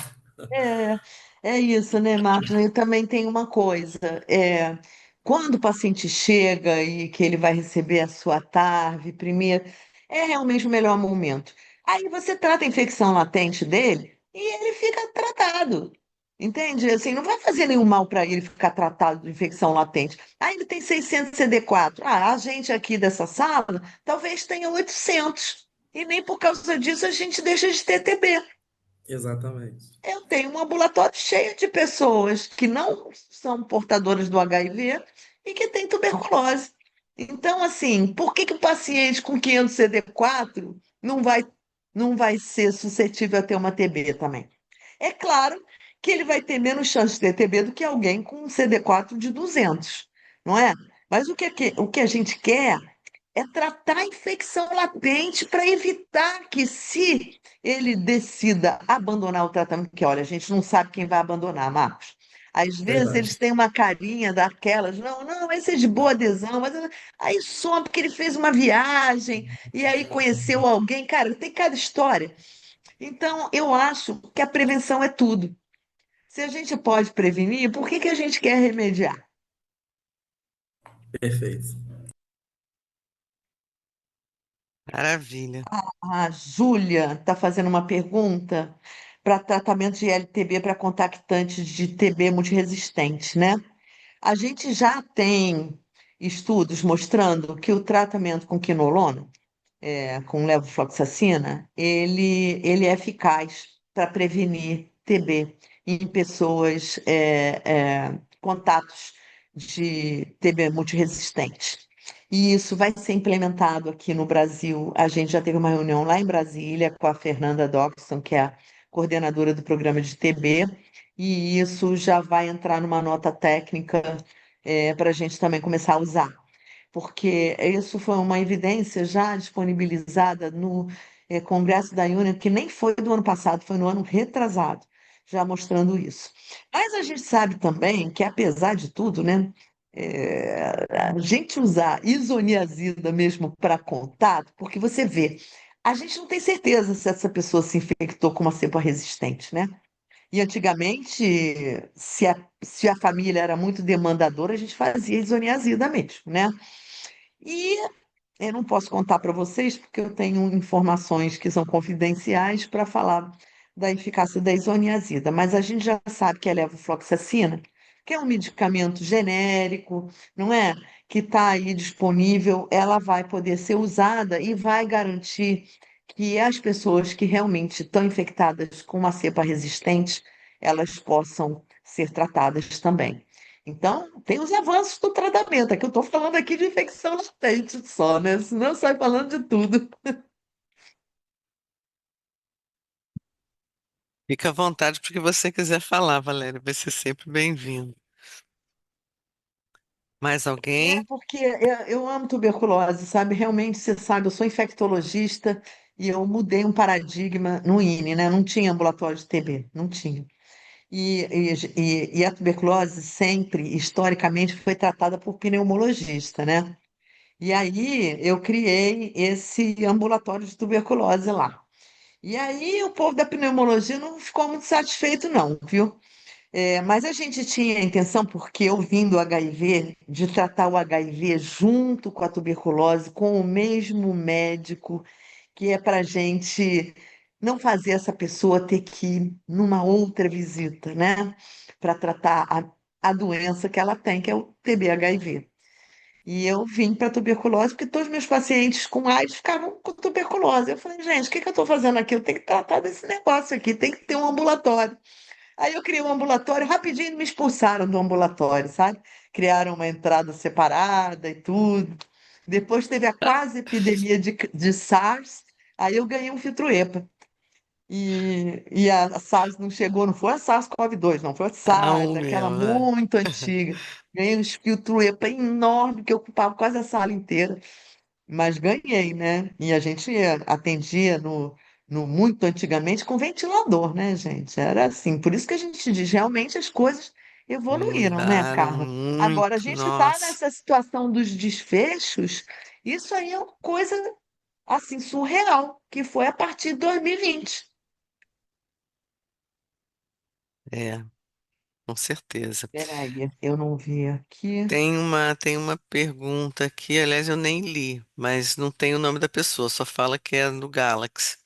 É, é isso, né, Marcos? Eu também tenho uma coisa. Quando o paciente chega e que ele vai receber a sua TARV primeiro, é realmente o melhor momento. Aí você trata a infecção latente dele e ele fica tratado. Entende? Assim, não vai fazer nenhum mal para ele ficar tratado de infecção latente. Aí ele tem 600 CD4. A gente aqui dessa sala talvez tenha 800. E nem por causa disso a gente deixa de ter TB. Exatamente. Eu tenho um ambulatório cheio de pessoas que não são portadoras do HIV e que têm tuberculose. Então, assim, por que que o paciente com 500 CD4 não vai ser suscetível a ter uma TB também? É claro que ele vai ter menos chance de ter TB do que alguém com um CD4 de 200, não é? Mas o que a gente quer é tratar a infecção latente para evitar que, se ele decida abandonar o tratamento, que olha, a gente não sabe quem vai abandonar, Marcos. Às vezes Verdade. eles têm uma carinha daquelas, não, não, esse é de boa adesão, mas aí some porque ele fez uma viagem e aí conheceu alguém. Cara, tem cada história. Então, eu acho que a prevenção é tudo. Se a gente pode prevenir, por que que a gente quer remediar? Perfeito. Maravilha. A Júlia está fazendo uma pergunta para tratamento de LTB para contactantes de TB multiresistente, né? A gente já tem estudos mostrando que o tratamento com quinolona, com levofloxacina, ele é eficaz para prevenir TB em pessoas, contatos de TB multiresistente. E isso vai ser implementado aqui no Brasil. A gente já teve uma reunião lá em Brasília com a Fernanda Dockson, que é a coordenadora do programa de TB, e isso já vai entrar numa nota técnica, para a gente também começar a usar, porque isso foi uma evidência já disponibilizada no Congresso da UNE, que nem foi do ano passado, foi no ano retrasado, já mostrando isso. Mas a gente sabe também que, apesar de tudo, né, a gente usar isoniazida mesmo para contato, porque você vê, a gente não tem certeza se essa pessoa se infectou com uma cepa resistente, né? E antigamente, se a família era muito demandadora, a gente fazia isoniazida mesmo, né? E eu não posso contar para vocês, porque eu tenho informações que são confidenciais para falar da eficácia da isoniazida, mas a gente já sabe que a levofloxacina, que é um medicamento genérico, não é? Que está aí disponível, ela vai poder ser usada e vai garantir que as pessoas que realmente estão infectadas com uma cepa resistente, elas possam ser tratadas também. Então, tem os avanços do tratamento. É que eu estou falando aqui de infecção latente só, né? Senão eu saio falando de tudo. Fica à vontade porque você quiser falar, Valéria. Vai ser sempre bem-vindo. Mais É alguém? porque eu amo tuberculose, sabe? Realmente, você sabe, eu sou infectologista e eu mudei um paradigma no INE, né? Não tinha ambulatório de TB, não tinha. E a tuberculose sempre, historicamente, foi tratada por pneumologista, né? E aí eu criei esse ambulatório de tuberculose lá. E aí o povo da pneumologia não ficou muito satisfeito, não, viu? Mas a gente tinha a intenção, porque eu vim do HIV, de tratar o HIV junto com a tuberculose, com o mesmo médico, que é para a gente não fazer essa pessoa ter que ir numa outra visita, né? Para tratar a doença que ela tem, que é o TB-HIV. E eu vim para tuberculose porque todos os meus pacientes com AIDS ficavam com tuberculose. Eu falei, gente, o que que eu estou fazendo aqui? Eu tenho que tratar desse negócio aqui, tem que ter um ambulatório. Aí eu criei um ambulatório, rapidinho me expulsaram do ambulatório, sabe? Criaram uma entrada separada e tudo. Depois teve a quase epidemia de SARS, aí eu ganhei um filtro-epa. E a SARS não chegou, não foi a SARS-CoV-2, não, foi a Ah, SARS, o aquela meu, é. muito antiga. Ganhei uns filtro-epa enorme que ocupava quase a sala inteira, mas ganhei, né? E a gente atendia no muito antigamente com ventilador, né, gente? Era assim. Por isso que a gente diz, realmente as coisas evoluíram, né, Mudaram Carla? Agora, a muito, gente está nossa. nessa situação dos desfechos, isso aí é uma coisa, assim, surreal, que foi a partir de 2020. É, com certeza. Peraí, eu não vi aqui. Tem uma pergunta aqui, aliás, eu nem li, mas não tem o nome da pessoa, só fala que é no Galaxy.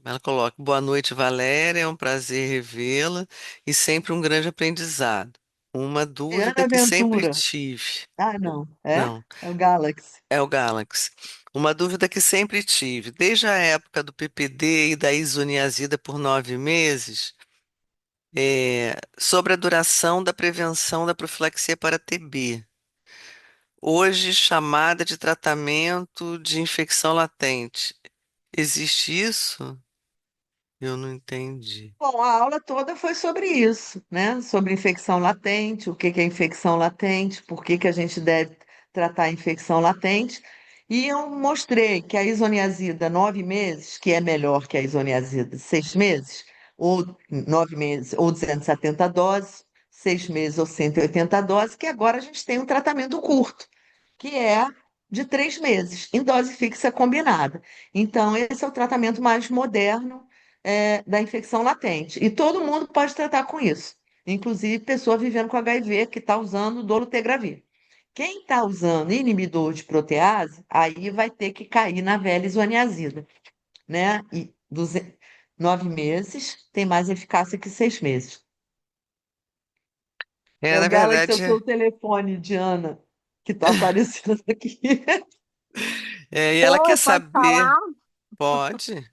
Ela coloca: Boa noite, Valéria, é um prazer revê-la e sempre um grande aprendizado. Uma dúvida Ana que sempre Ventura. tive. Ah, não. É? Não, É o Galaxy. é o Galaxy. Uma dúvida que sempre tive, desde a época do PPD e da isoniazida por 9 meses, sobre a duração da prevenção da profilaxia para TB. Hoje chamada de tratamento de infecção latente. Existe isso? Eu não entendi. Bom, a aula toda foi sobre isso, né? Sobre infecção latente, o que que é infecção latente, por que que a gente deve tratar a infecção latente. E eu mostrei que a isoniazida 9 meses, que é melhor que a isoniazida 6 meses, ou 9 meses, ou 270 doses, 6 meses ou 180 doses, que agora a gente tem um tratamento curto, que é de 3 meses, em dose fixa combinada. Então, esse é o tratamento mais moderno da infecção latente. E todo mundo pode tratar com isso, inclusive pessoa vivendo com HIV que está usando dolutegravir. Quem está usando inibidor de protease, aí vai ter que cair na velha isoniazida, né? E 9 meses tem mais eficácia que 6 meses. É o Na Galaxy, é o verdade, seu telefone, Diana, que está aparecendo aqui. e ela quer Oi, pode saber, falar? pode?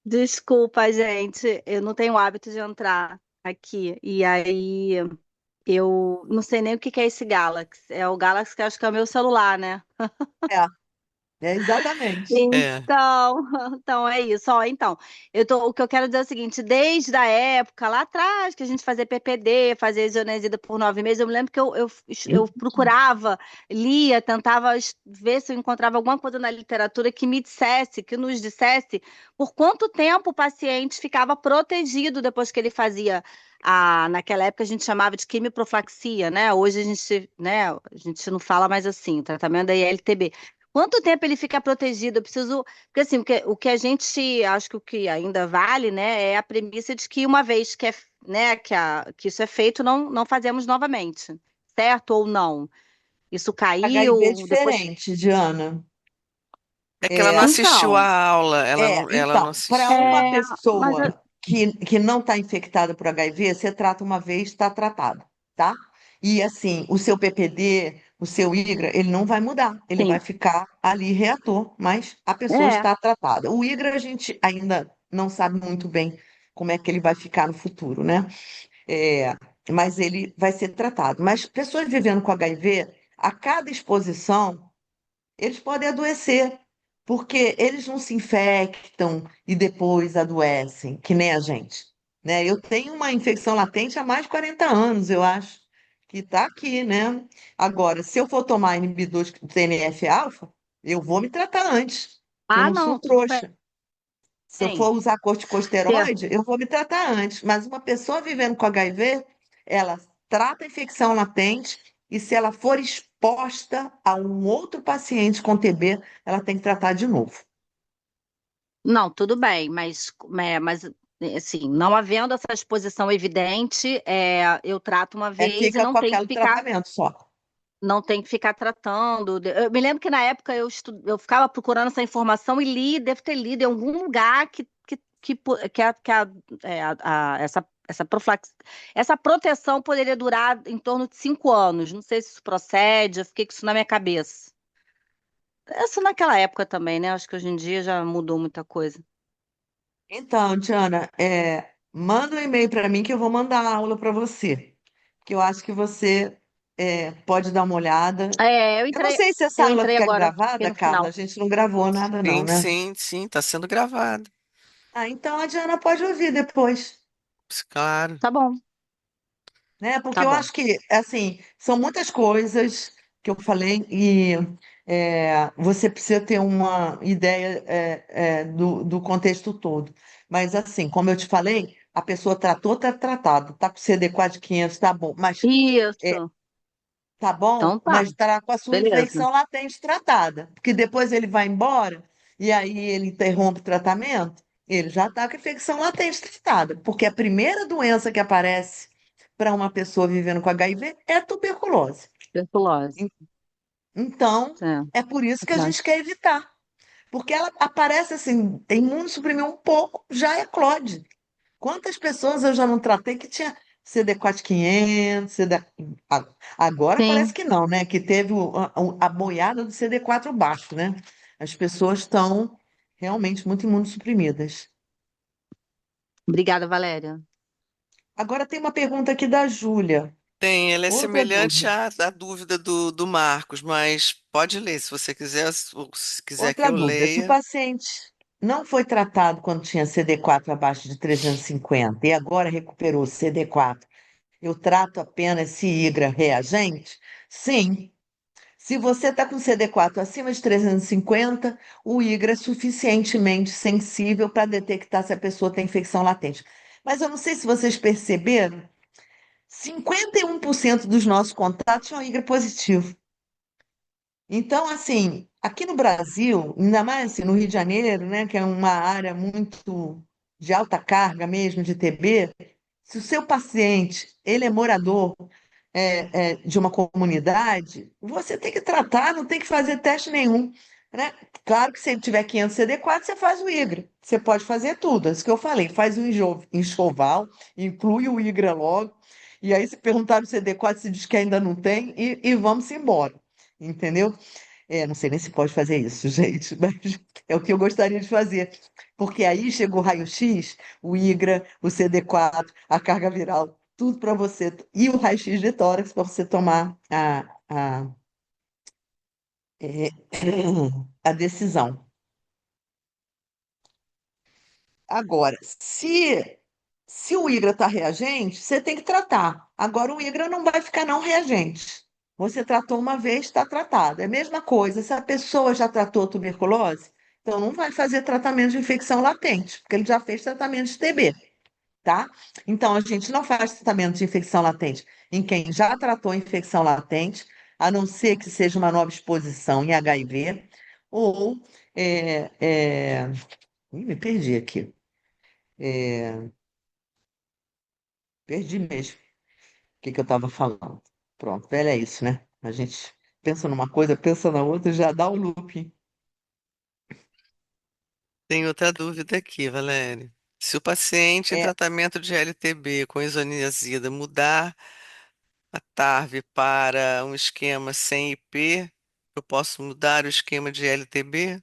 Desculpa, gente, eu não tenho o hábito de entrar aqui. E aí eu não sei nem o que que é esse Galaxy. É o Galaxy que eu acho que é o meu celular, né? É, exatamente. É, Então, então é isso. Ó, então, o que eu quero dizer é o seguinte: desde a época lá atrás que a gente fazia PPD, fazia isonesida por 9 meses, eu me lembro que eu procurava, lia, tentava ver se eu encontrava alguma coisa na literatura que me dissesse, que nos dissesse por quanto tempo o paciente ficava protegido depois que ele fazia. Naquela época a gente chamava de quimioprofilaxia, né? Hoje a gente não fala mais assim, o tratamento da ILTB. Quanto tempo ele fica protegido? Eu preciso. Porque assim, o que a gente. Acho que o que ainda vale, né, é a premissa de que uma vez que, né, que isso é feito, não fazemos novamente. Certo ou não? Isso HIV é caiu depois. diferente, Diana. é que ela não É, assistiu a Então, aula, ela não então, para uma assistiu. mas pessoa que não está infectada por HIV, você trata uma vez, está tratado, tá? E assim, o seu PPD, o seu IGRA, ele não vai mudar, ele vai sim. ficar ali reator, mas a pessoa É. está tratada. O IGRA a gente ainda não sabe muito bem como é que ele vai ficar no futuro, né? É, mas ele vai ser tratado. Mas pessoas vivendo com HIV, a cada exposição eles podem adoecer, porque eles não se infectam e depois adoecem, que nem a gente, né? Eu tenho uma infecção latente há mais de 40 anos, eu acho, que está aqui, né? Agora, se eu for tomar inibidor de TNF-alfa, eu vou me tratar antes, que eu Ah, não sou não, tudo bem. trouxa. Se eu for usar Ter- corticosteroide, eu vou me tratar antes. Mas uma pessoa vivendo com HIV, ela trata a infecção latente e se ela for exposta a um outro paciente com TB, ela tem que tratar de novo. Não, tudo bem, mas assim, não havendo essa exposição evidente, eu trato uma vez e Fica não com tem que aquele ficar. tratamento só. Não tem que ficar tratando. Eu me lembro que na época eu ficava procurando essa informação e devo ter lido em algum lugar essa proteção poderia durar em torno de 5 anos. Não sei se isso procede, eu fiquei com isso na minha cabeça. Isso naquela época também, né? Acho que hoje em dia já mudou muita coisa. Então, Tiana, manda um e-mail para mim que eu vou mandar a aula para você, que eu acho que você pode dar uma olhada. É, Eu não sei se essa eu aula entrei fica agora, fiquei gravada, no Carla. A final. gente não gravou nada, não, Sim, né? sim, sim, está sendo gravado. Ah, então a Diana pode ouvir depois. Claro. Tá bom, Né? Porque tá eu bom. acho que, assim, são muitas coisas que eu falei e você precisa ter uma ideia do contexto todo. Mas, assim, como eu te falei, a pessoa tratou, tá tratado, tá com CD4 500, tá bom, mas Isso. tá bom, Então tá, mas tá com a sua beleza. infecção latente tratada, porque depois ele vai embora e aí ele interrompe o tratamento, ele já está com a infecção latente tratada, porque a primeira doença que aparece para uma pessoa vivendo com HIV é a tuberculose. Tuberculose. En- Então, É, é por isso que a verdade. gente quer evitar, porque ela aparece assim, tem imunossuprimiu um pouco, já eclode. Quantas pessoas eu já não tratei que tinha CD4 500, A- Agora parece Sim, que não, né? Que teve a boiada do CD4 baixo, né? As pessoas estão realmente muito imunossuprimidas. obrigada, Valéria. Agora tem uma pergunta aqui da Júlia. Tem, ela é Outra semelhante dúvida. à dúvida do Marcos, mas pode ler, se você quiser, ou se quiser que Outra eu dúvida. Se o leia. paciente não foi tratado quando tinha CD4 abaixo de 350 e agora recuperou CD4, eu trato apenas se IGRA reagente? Sim. Se você está com CD4 acima de 350, o IGRA é suficientemente sensível para detectar se a pessoa tem infecção latente. Mas eu não sei se vocês perceberam, 51% dos nossos contatos são IGRA positivo. Então, assim, aqui no Brasil, ainda mais assim, no Rio de Janeiro, né, que é uma área muito de alta carga mesmo de TB, se o seu paciente, ele é morador de uma comunidade, você tem que tratar, não tem que fazer teste nenhum, né? Claro que se ele tiver 500 CD4, você faz o IGRA. Você pode fazer tudo, é isso que eu falei. Faz o enxoval, inclui o IGRA logo, e aí se perguntar no CD4, se diz que ainda não tem, e vamos embora, entendeu? Não sei nem se pode fazer isso, gente, mas é o que eu gostaria de fazer. Porque aí chega o raio-x, o IGRA, o CD4, a carga viral, tudo para você. E o raio-x de tórax para você tomar é, a decisão. Agora, se o IGRA está reagente, você tem que tratar. Agora, o IGRA não vai ficar não reagente. Você tratou uma vez, está tratado. É a mesma coisa, se a pessoa já tratou tuberculose, então não vai fazer tratamento de infecção latente, porque ele já fez tratamento de TB, tá? Então, a gente não faz tratamento de infecção latente em quem já tratou infecção latente, a não ser que seja uma nova exposição em HIV, ou. é, é, me perdi aqui. É, perdi mesmo. Que eu estava falando. Pronto, velho, é isso, né? A gente pensa numa coisa, pensa na outra, já dá o looping. Tem outra dúvida aqui, Valéria. Se o paciente em É, tratamento de LTB com isoniazida mudar a TARV para um esquema sem IP, eu posso mudar o esquema de LTB?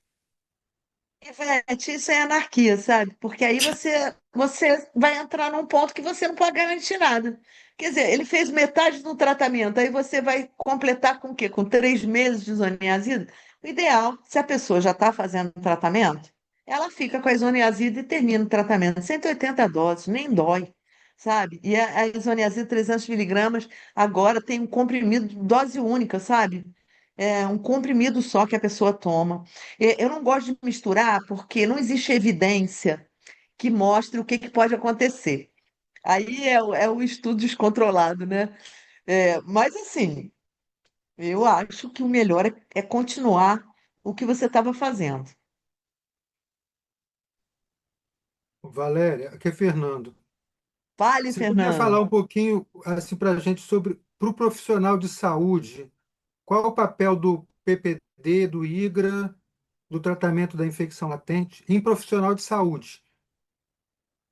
Ivete, isso é anarquia, sabe? Porque aí você vai entrar num ponto que você não pode garantir nada. Quer dizer, ele fez metade do tratamento, aí você vai completar com o quê? Com 3 meses de isoniazida? O ideal, se a pessoa já está fazendo tratamento, ela fica com a isoniazida e termina o tratamento. 180 doses, nem dói, sabe? E a isoniazida 300 miligramas agora tem um comprimido, dose única, sabe? É um comprimido só que a pessoa toma. Eu não gosto de misturar porque não existe evidência que mostre o que que pode acontecer. Aí é o estudo descontrolado, né? Mas assim, eu acho que o melhor é continuar o que você estava fazendo. Valéria, aqui é Fernando. Fale, Você podia falar Fernando. um pouquinho assim para a gente sobre para o profissional de saúde, qual é o papel do PPD, do IGRA, do tratamento da infecção latente em profissional de saúde?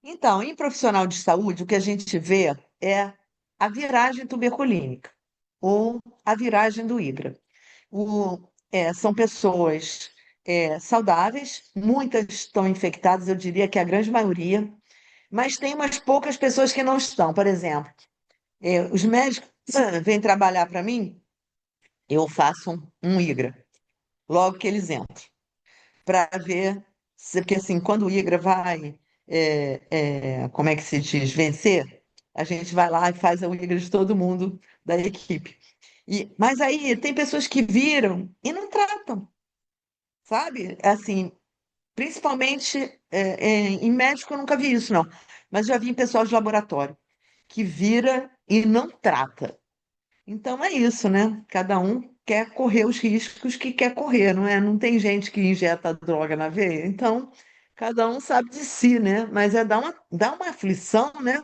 Então, em profissional de saúde, o que a gente vê é a viragem tuberculínica ou a viragem do IGRA. São pessoas saudáveis, muitas estão infectadas, eu diria que a grande maioria, mas tem umas poucas pessoas que não estão. Por exemplo, os médicos vêm trabalhar para mim, eu faço um IGRA, logo que eles entram, para ver, porque assim, quando o IGRA vai, como é que se diz, vencer, a gente vai lá e faz o IGRA de todo mundo da equipe. Mas aí tem pessoas que viram e não tratam, sabe? Assim, principalmente em médico eu nunca vi isso, não. mas já vi em pessoal de laboratório que vira e não trata. Então é isso, né? Cada um quer correr os riscos que quer correr, não é? Não tem gente que injeta droga na veia. Então, cada um sabe de si, né? Mas dá uma aflição, né?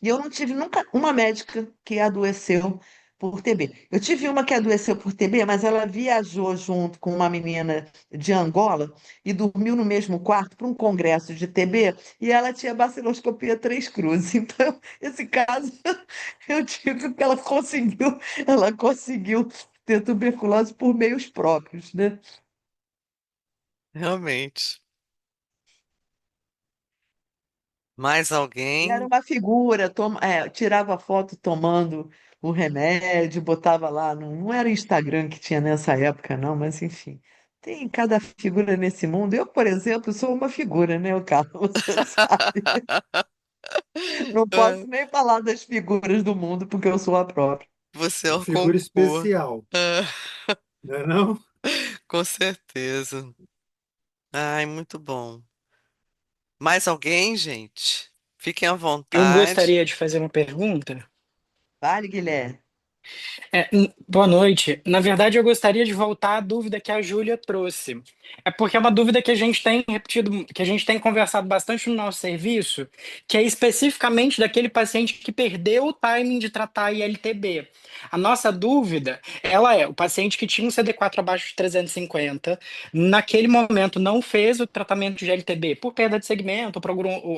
E eu não tive nunca uma médica que adoeceu por TB. Eu tive uma que adoeceu por TB, mas ela viajou junto com uma menina de Angola e dormiu no mesmo quarto para um congresso de TB e ela tinha baciloscopia três cruzes. Então, esse caso, eu digo que ela conseguiu ter tuberculose por meios próprios, né? Realmente. Mais E era alguém? uma figura, tirava foto tomando o remédio, botava lá, não era Instagram que tinha nessa época, não, mas enfim. Tem cada figura nesse mundo. Eu, por exemplo, sou uma figura, né, o Carlos? Você sabe. Não Ah, posso nem falar das figuras do mundo, porque eu sou a própria. você é Uma um figura concurso. especial, não é não? Com certeza. Ai, muito bom. Mais alguém, gente? Fiquem à Eu vontade. gostaria de fazer uma pergunta. Vale, Guilherme? Boa noite. Na verdade, eu gostaria de voltar à dúvida que a Júlia trouxe. É porque é uma dúvida que a gente tem repetido, que a gente tem conversado bastante no nosso serviço, que é especificamente daquele paciente que perdeu o timing de tratar a ILTB. A nossa dúvida, ela é o paciente que tinha um CD4 abaixo de 350, naquele momento não fez o tratamento de ILTB por perda de segmento ou por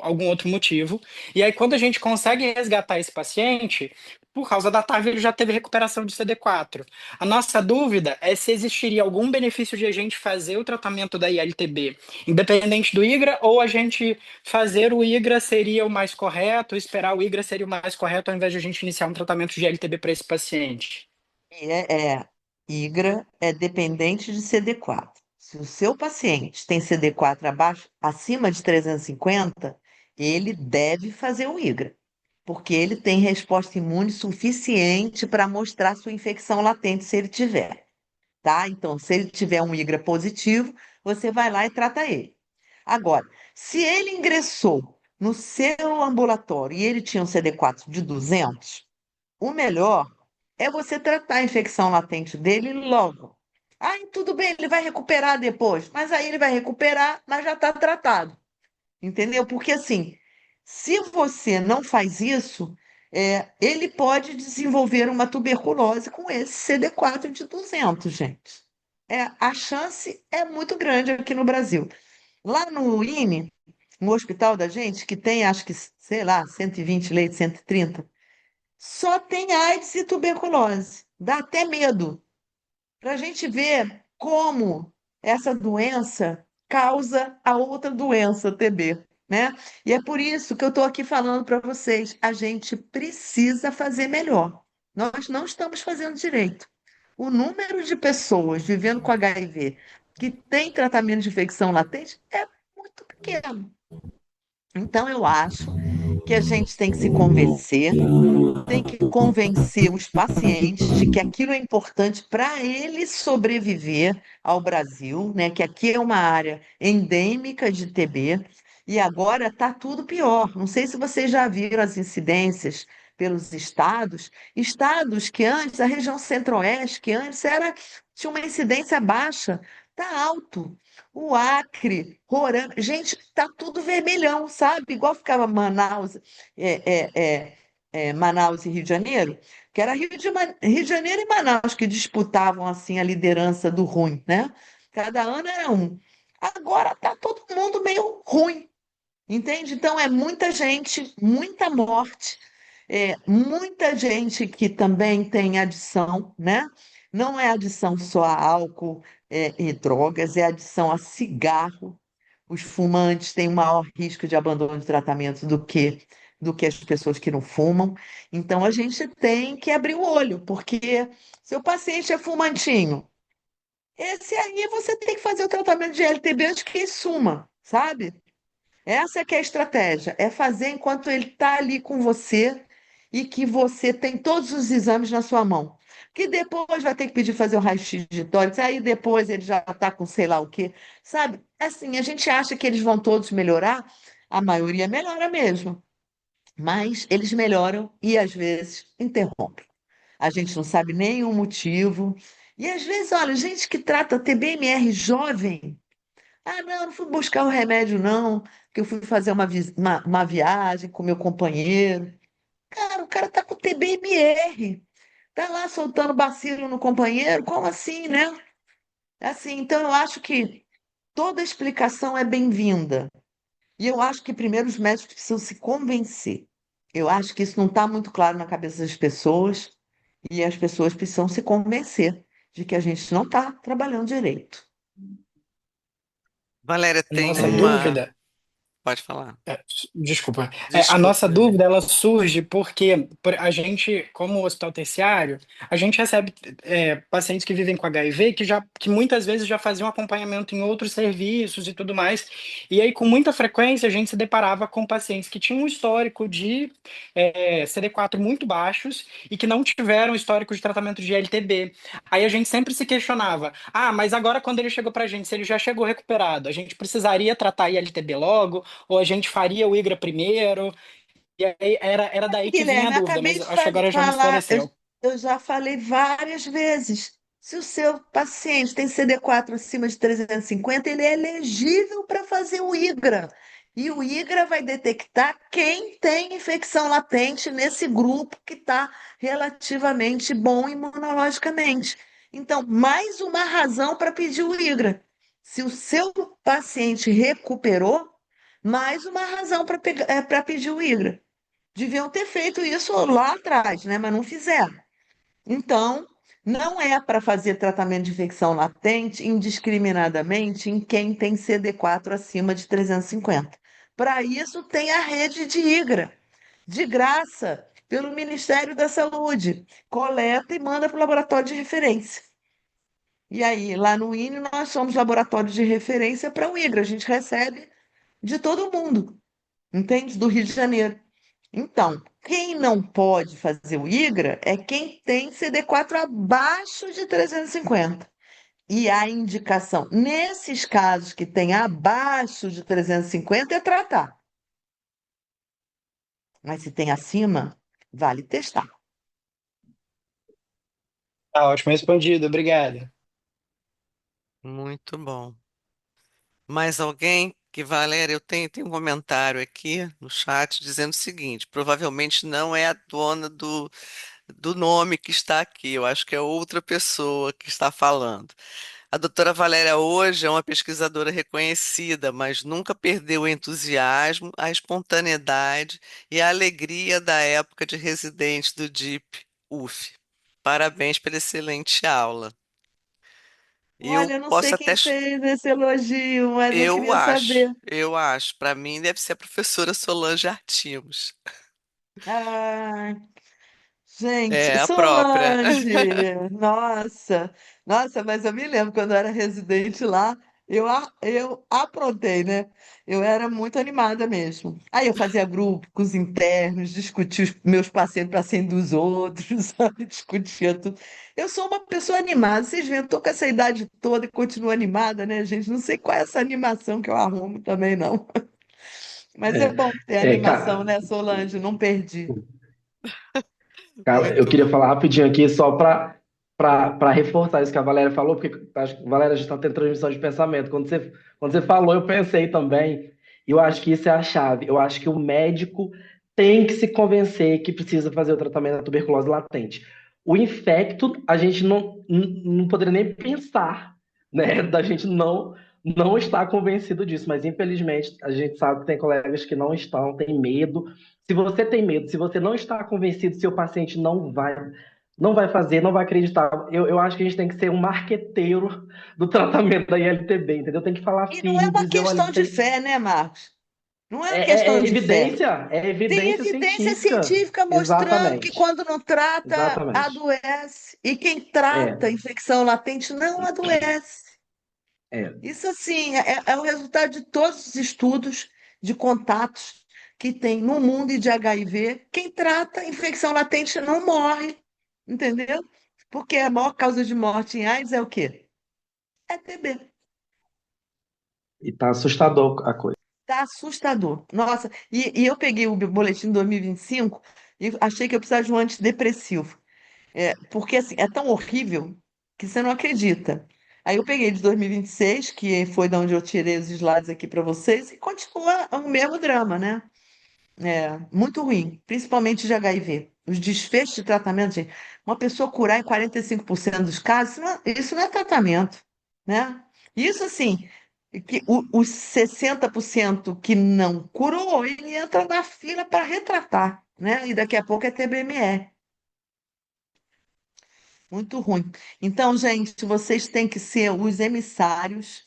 algum outro motivo, e aí quando a gente consegue resgatar esse paciente, por causa da TAV, ele já teve recuperação de CD4. A nossa dúvida é se existiria algum benefício de a gente fazer o tratamento da ILTB, independente do IGRA, ou a gente fazer o IGRA seria o mais correto, esperar o IGRA seria o mais correto, ao invés de a gente iniciar um tratamento de ILTB para esse paciente. IGRA é dependente de CD4. Se o seu paciente tem CD4 acima de 350, ele deve fazer o IGRA, porque ele tem resposta imune suficiente para mostrar sua infecção latente, se ele tiver, tá? Então, se ele tiver um IGRA positivo, você vai lá e trata ele. Agora, se ele ingressou no seu ambulatório e ele tinha um CD4 de 200, o melhor é você tratar a infecção latente dele logo. Aí tudo bem, ele vai recuperar depois, mas aí ele vai recuperar, mas já está tratado, entendeu? Porque assim, se você não faz isso, ele pode desenvolver uma tuberculose com esse CD4 de 200, gente. A chance é muito grande aqui no Brasil. Lá no IME, no hospital da gente, que tem, acho que, sei lá, 120 leitos, 130, só tem AIDS e tuberculose. Dá até medo para a gente ver como essa doença causa a outra doença, TB, né? E é por isso que eu estou aqui falando para vocês. A gente precisa fazer melhor. Nós não estamos fazendo direito. O número de pessoas vivendo com HIV que tem tratamento de infecção latente é muito pequeno. Então, eu acho que a gente tem que convencer os pacientes de que aquilo é importante para ele sobreviver ao Brasil, né? Que aqui é uma área endêmica de TB e agora está tudo pior. Não sei se vocês já viram as incidências pelos estados que antes, a região centro-oeste, que antes tinha uma incidência baixa, está alto. O Acre, Roraima, gente, está tudo vermelhão, sabe? Igual ficava Manaus, é, é, Manaus e Rio de Janeiro, que era Rio de Janeiro e Manaus que disputavam assim a liderança do ruim, né? Cada ano era um. Agora tá todo mundo meio ruim, entende? Então é muita gente, muita morte, muita gente que também tem adição, né? Não é adição só a álcool, e drogas, é adição a cigarro. Os fumantes têm um maior risco de abandono de tratamento do que as pessoas que não fumam. Então, a gente tem que abrir o olho, porque se o paciente é fumantinho, esse aí você tem que fazer o tratamento de LTB antes que ele suma, sabe? Essa é que é a estratégia, é fazer enquanto ele está ali com você e que você tem todos os exames na sua mão. Que depois vai ter que pedir fazer o raio-x de tórax, aí depois ele já está com sei lá o quê. Sabe? Assim, a gente acha que eles vão todos melhorar, a maioria melhora mesmo. mas eles melhoram e às vezes interrompem. A gente não sabe nem o motivo. E às vezes, olha, gente que trata TBMR jovem. Ah, não, eu não fui buscar o remédio, não, que eu fui fazer uma viagem com meu companheiro. Cara, o cara tá com TBMR. Tá lá soltando bacilo no companheiro? Como assim, né? Assim, então eu acho que toda explicação é bem-vinda. E eu acho que primeiro os médicos precisam se convencer. Eu acho que isso não está muito claro na cabeça das pessoas e as pessoas precisam se convencer de que a gente não está trabalhando direito. Valéria, tem Nossa uma. dúvida. Pode falar. Desculpa. A nossa Desculpa. dúvida ela surge porque a gente, como hospital terciário, a gente recebe pacientes que vivem com HIV que muitas vezes já faziam acompanhamento em outros serviços e tudo mais. E aí, com muita frequência, a gente se deparava com pacientes que tinham um histórico de CD4 muito baixos e que não tiveram histórico de tratamento de LTB. Aí a gente sempre se questionava: ah, mas agora quando ele chegou pra gente, se ele já chegou recuperado, a gente precisaria tratar ILTB logo? Ou a gente faria o IGRA primeiro? E aí era daí que vinha a Guilherme, dúvida, acabei mas de acho que agora já me falar, esclareceu. eu já falei várias vezes. Se o seu paciente tem CD4 acima de 350, ele é elegível para fazer o IGRA. E o IGRA vai detectar quem tem infecção latente nesse grupo que está relativamente bom imunologicamente. Então, mais uma razão para pedir o IGRA. Se o seu paciente recuperou, mais uma razão para pedir o IGRA. Deviam ter feito isso lá atrás, né? Mas não fizeram. Então, não é para fazer tratamento de infecção latente indiscriminadamente em quem tem CD4 acima de 350. Para isso, tem a rede de IGRA, de graça, pelo Ministério da Saúde. Coleta e manda para o laboratório de referência. E aí, lá no INE, nós somos laboratório de referência para o IGRA. A gente recebe de todo mundo, entende? Do Rio de Janeiro. Então, quem não pode fazer o IGRA é quem tem CD4 abaixo de 350. E a indicação, nesses casos que tem abaixo de 350, é tratar. Mas se tem acima, vale testar. Tá ótimo, respondido, obrigado. Muito bom. Mais alguém? Que Valéria, tem um comentário aqui no chat dizendo o seguinte: provavelmente não é a dona do nome que está aqui, eu acho que é outra pessoa que está falando. A doutora Valéria hoje é uma pesquisadora reconhecida, mas nunca perdeu o entusiasmo, a espontaneidade e a alegria da época de residente do DIP UF. Parabéns pela excelente aula. Eu Olha, eu não posso sei até, quem fez esse elogio, mas eu queria saber. para mim deve ser a professora Solange Artimos. Ah, gente, É a própria. Solange, nossa, nossa, mas eu me lembro quando eu era residente lá, eu aprontei, né? Eu era muito animada mesmo. Aí eu fazia grupo com os internos, discutia os meus pacientes para cima dos outros, sabe? Discutia tudo. Eu sou uma pessoa animada, vocês veem, eu tô com essa idade toda e continuo animada, né, gente? Não sei qual é essa animação que eu arrumo também, não. Mas é É, bom ter animação, cara, né, Solange? Não perdi. eu Muito queria bom. falar rapidinho aqui só para reforçar isso que a Valéria falou, porque acho que a Valéria já está tendo transmissão de pensamento. Quando você falou, eu pensei também, e eu acho que isso é a chave. Eu acho que o médico tem que se convencer que precisa fazer o tratamento da tuberculose latente. O infecto, a gente não poderia nem pensar, né, da gente não estar convencido disso, mas infelizmente a gente sabe que tem colegas que não estão, têm medo. Se você tem medo, se você não está convencido, seu paciente não vai fazer, não vai acreditar. Eu acho que a gente tem que ser um marqueteiro do tratamento da ILTB, entendeu? Tem que falar E não é firme, uma dizer, olha, questão isso de aí fé, né, Marcos? Não é uma é questão de fé. evidência, é Tem evidência evidência científica. científica mostrando que Exatamente, quando não trata, exatamente. adoece. E quem trata É, infecção latente não adoece. é. Isso, assim, é o resultado de todos os estudos de contatos que tem no mundo e de HIV. Quem trata infecção latente não morre, entendeu? Porque a maior causa de morte em AIDS é o quê? É TB. E tá assustador a coisa. Tá assustador. Nossa, e eu peguei o boletim de 2025 e achei que eu precisava de um antidepressivo. Porque assim, é tão horrível que você não acredita. Aí eu peguei de 2026, que foi da onde eu tirei os slides aqui para vocês, e continua o mesmo drama, né? Muito ruim, principalmente de HIV. Os desfechos de tratamento, gente, uma pessoa curar em 45% dos casos, isso não é tratamento, né? Isso assim, que os 60% que não curou, ele entra na fila para retratar, né? E daqui a pouco é TBME. Muito ruim. Então, gente, vocês têm que ser os emissários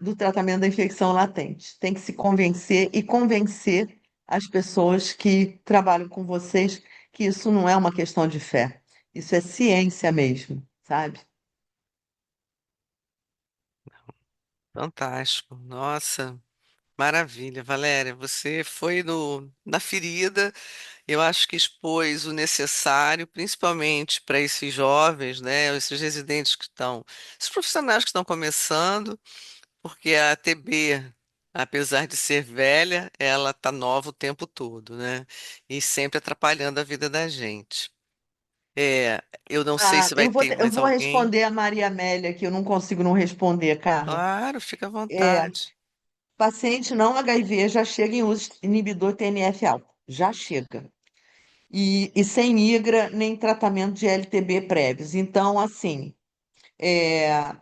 do tratamento da infecção latente. Tem que se convencer e convencer as pessoas que trabalham com vocês que isso não é uma questão de fé. Isso é ciência mesmo, sabe? Fantástico. Nossa, maravilha, Valéria. Você foi na ferida. Eu acho que expôs o necessário, principalmente para esses jovens, né? Esses residentes que estão, esses profissionais que estão começando, porque a TB, apesar de ser velha, ela está nova o tempo todo, né? E sempre atrapalhando a vida da gente. É, eu não sei Ah, se vai ter eu mais vou alguém. responder a Maria Amélia, que eu não consigo não responder, Carla. Claro, fica à É, vontade. paciente não HIV já chega em uso de inibidor TNF-alfa. Já chega. E sem IGRA nem tratamento de LTB prévios. Então, assim,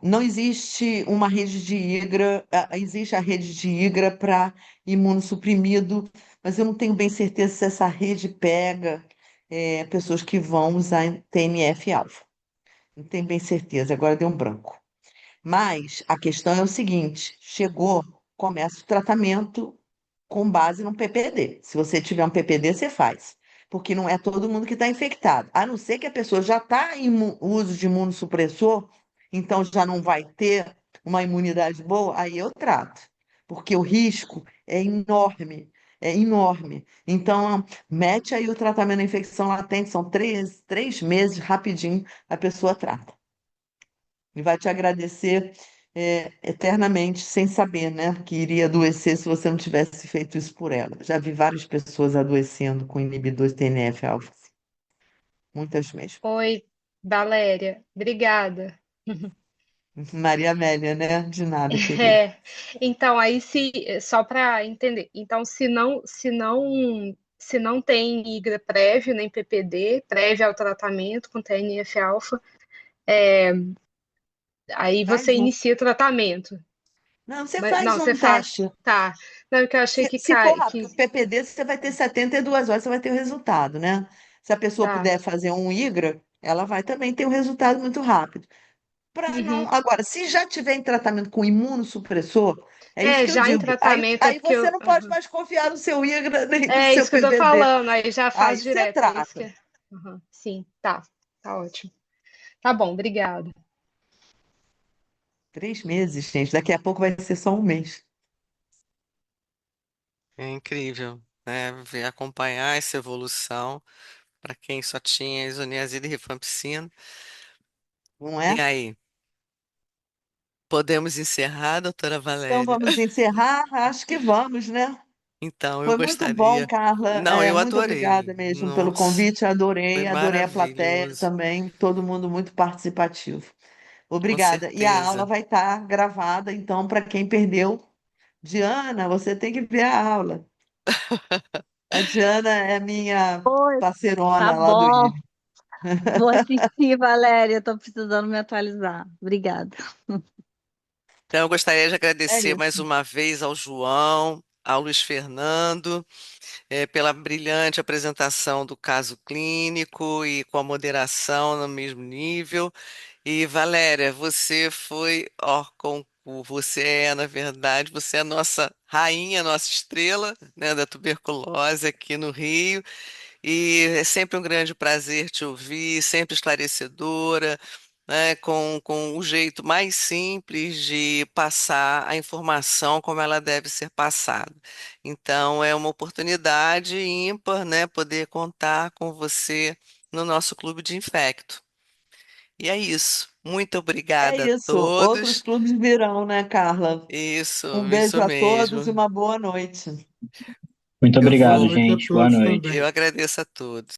não existe uma rede de IGRA, existe a rede de IGRA para imunossuprimido, mas eu não tenho bem certeza se essa rede pega pessoas que vão usar TNF-alfa. Não tenho bem certeza, agora deu um branco. Mas a questão é o seguinte: chegou, começa o tratamento com base no PPD. Se você tiver um PPD, você faz. Porque não é todo mundo que está infectado. A não ser que a pessoa já está em uso de imunossupressor, então já não vai ter uma imunidade boa, aí eu trato. Porque o risco é enorme, é enorme. Então, mete aí o tratamento da infecção latente, são 3 meses, rapidinho, a pessoa trata. E vai te agradecer eternamente, sem saber, né, que iria adoecer se você não tivesse feito isso por ela. Já vi várias pessoas adoecendo com inibidores TNF-alfa, muitas mesmo. Oi, Valéria, obrigada. Maria Amélia, né? De nada, querida. É, então aí se só para entender, então se não tem IGRA prévio nem PPD prévio ao tratamento com TNF-alfa, aí você Faz um. inicia o tratamento. Não, você Mas faz não, você um faz. teste. Tá. Não, porque eu achei que Se for cai, rápido, que o PPD, você vai ter 72 horas, você vai ter o resultado, né? Se a pessoa tá. puder fazer um IGRA, ela vai também ter o resultado muito rápido. Para não. Uhum. Agora, se já tiver em tratamento com imunossupressor, é isso É, que eu já em digo. Aí, tratamento é aí porque você eu. não pode Aham. mais confiar no seu IGRA nem no É seu isso que eu tô PPD. falando, aí já faz Aí você direto, é isso que trata. é. Aham. Sim, tá. Tá ótimo. Tá bom, obrigada. 3 meses, gente. Daqui a pouco vai ser só um mês. É incrível, né? Ver, acompanhar essa evolução para quem só tinha isoniazida e rifampicina. Não E é? aí, podemos encerrar, doutora Então Valéria? vamos encerrar? Acho que vamos, né? Então, eu Foi muito bom, gostaria. Carla. Não, eu Muito obrigada adorei. mesmo pelo Nossa, convite. foi Adorei, adorei a plateia maravilhoso, também. Todo mundo muito participativo. com Obrigada. E a aula certeza. vai estar gravada, então, para quem perdeu, Diana, você tem que ver a aula. A Diana é minha Oi, tá parceirona lá do bom. IRI. Vou assistir, Valéria. Estou precisando me atualizar. Obrigada. Então, eu gostaria de É agradecer mais isso. uma vez ao João, ao Luiz Fernando, pela brilhante apresentação do caso clínico e com a moderação no mesmo nível. E Valéria, você foi, ó, você é, na verdade, você é a nossa rainha, nossa estrela, né, da tuberculose aqui no Rio. E é sempre um grande prazer te ouvir, sempre esclarecedora, né, com o jeito mais simples de passar a informação como ela deve ser passada. Então, é uma oportunidade ímpar, né, poder contar com você no nosso clube de infecto. E é isso. Muito É obrigada a isso. Outros todos. clubes virão, né, Carla? Um Isso beijo a todos e mesmo. uma boa noite. Muito Eu Boa obrigado, vou, noite a gente. Boa todos noite. também. eu agradeço a todos.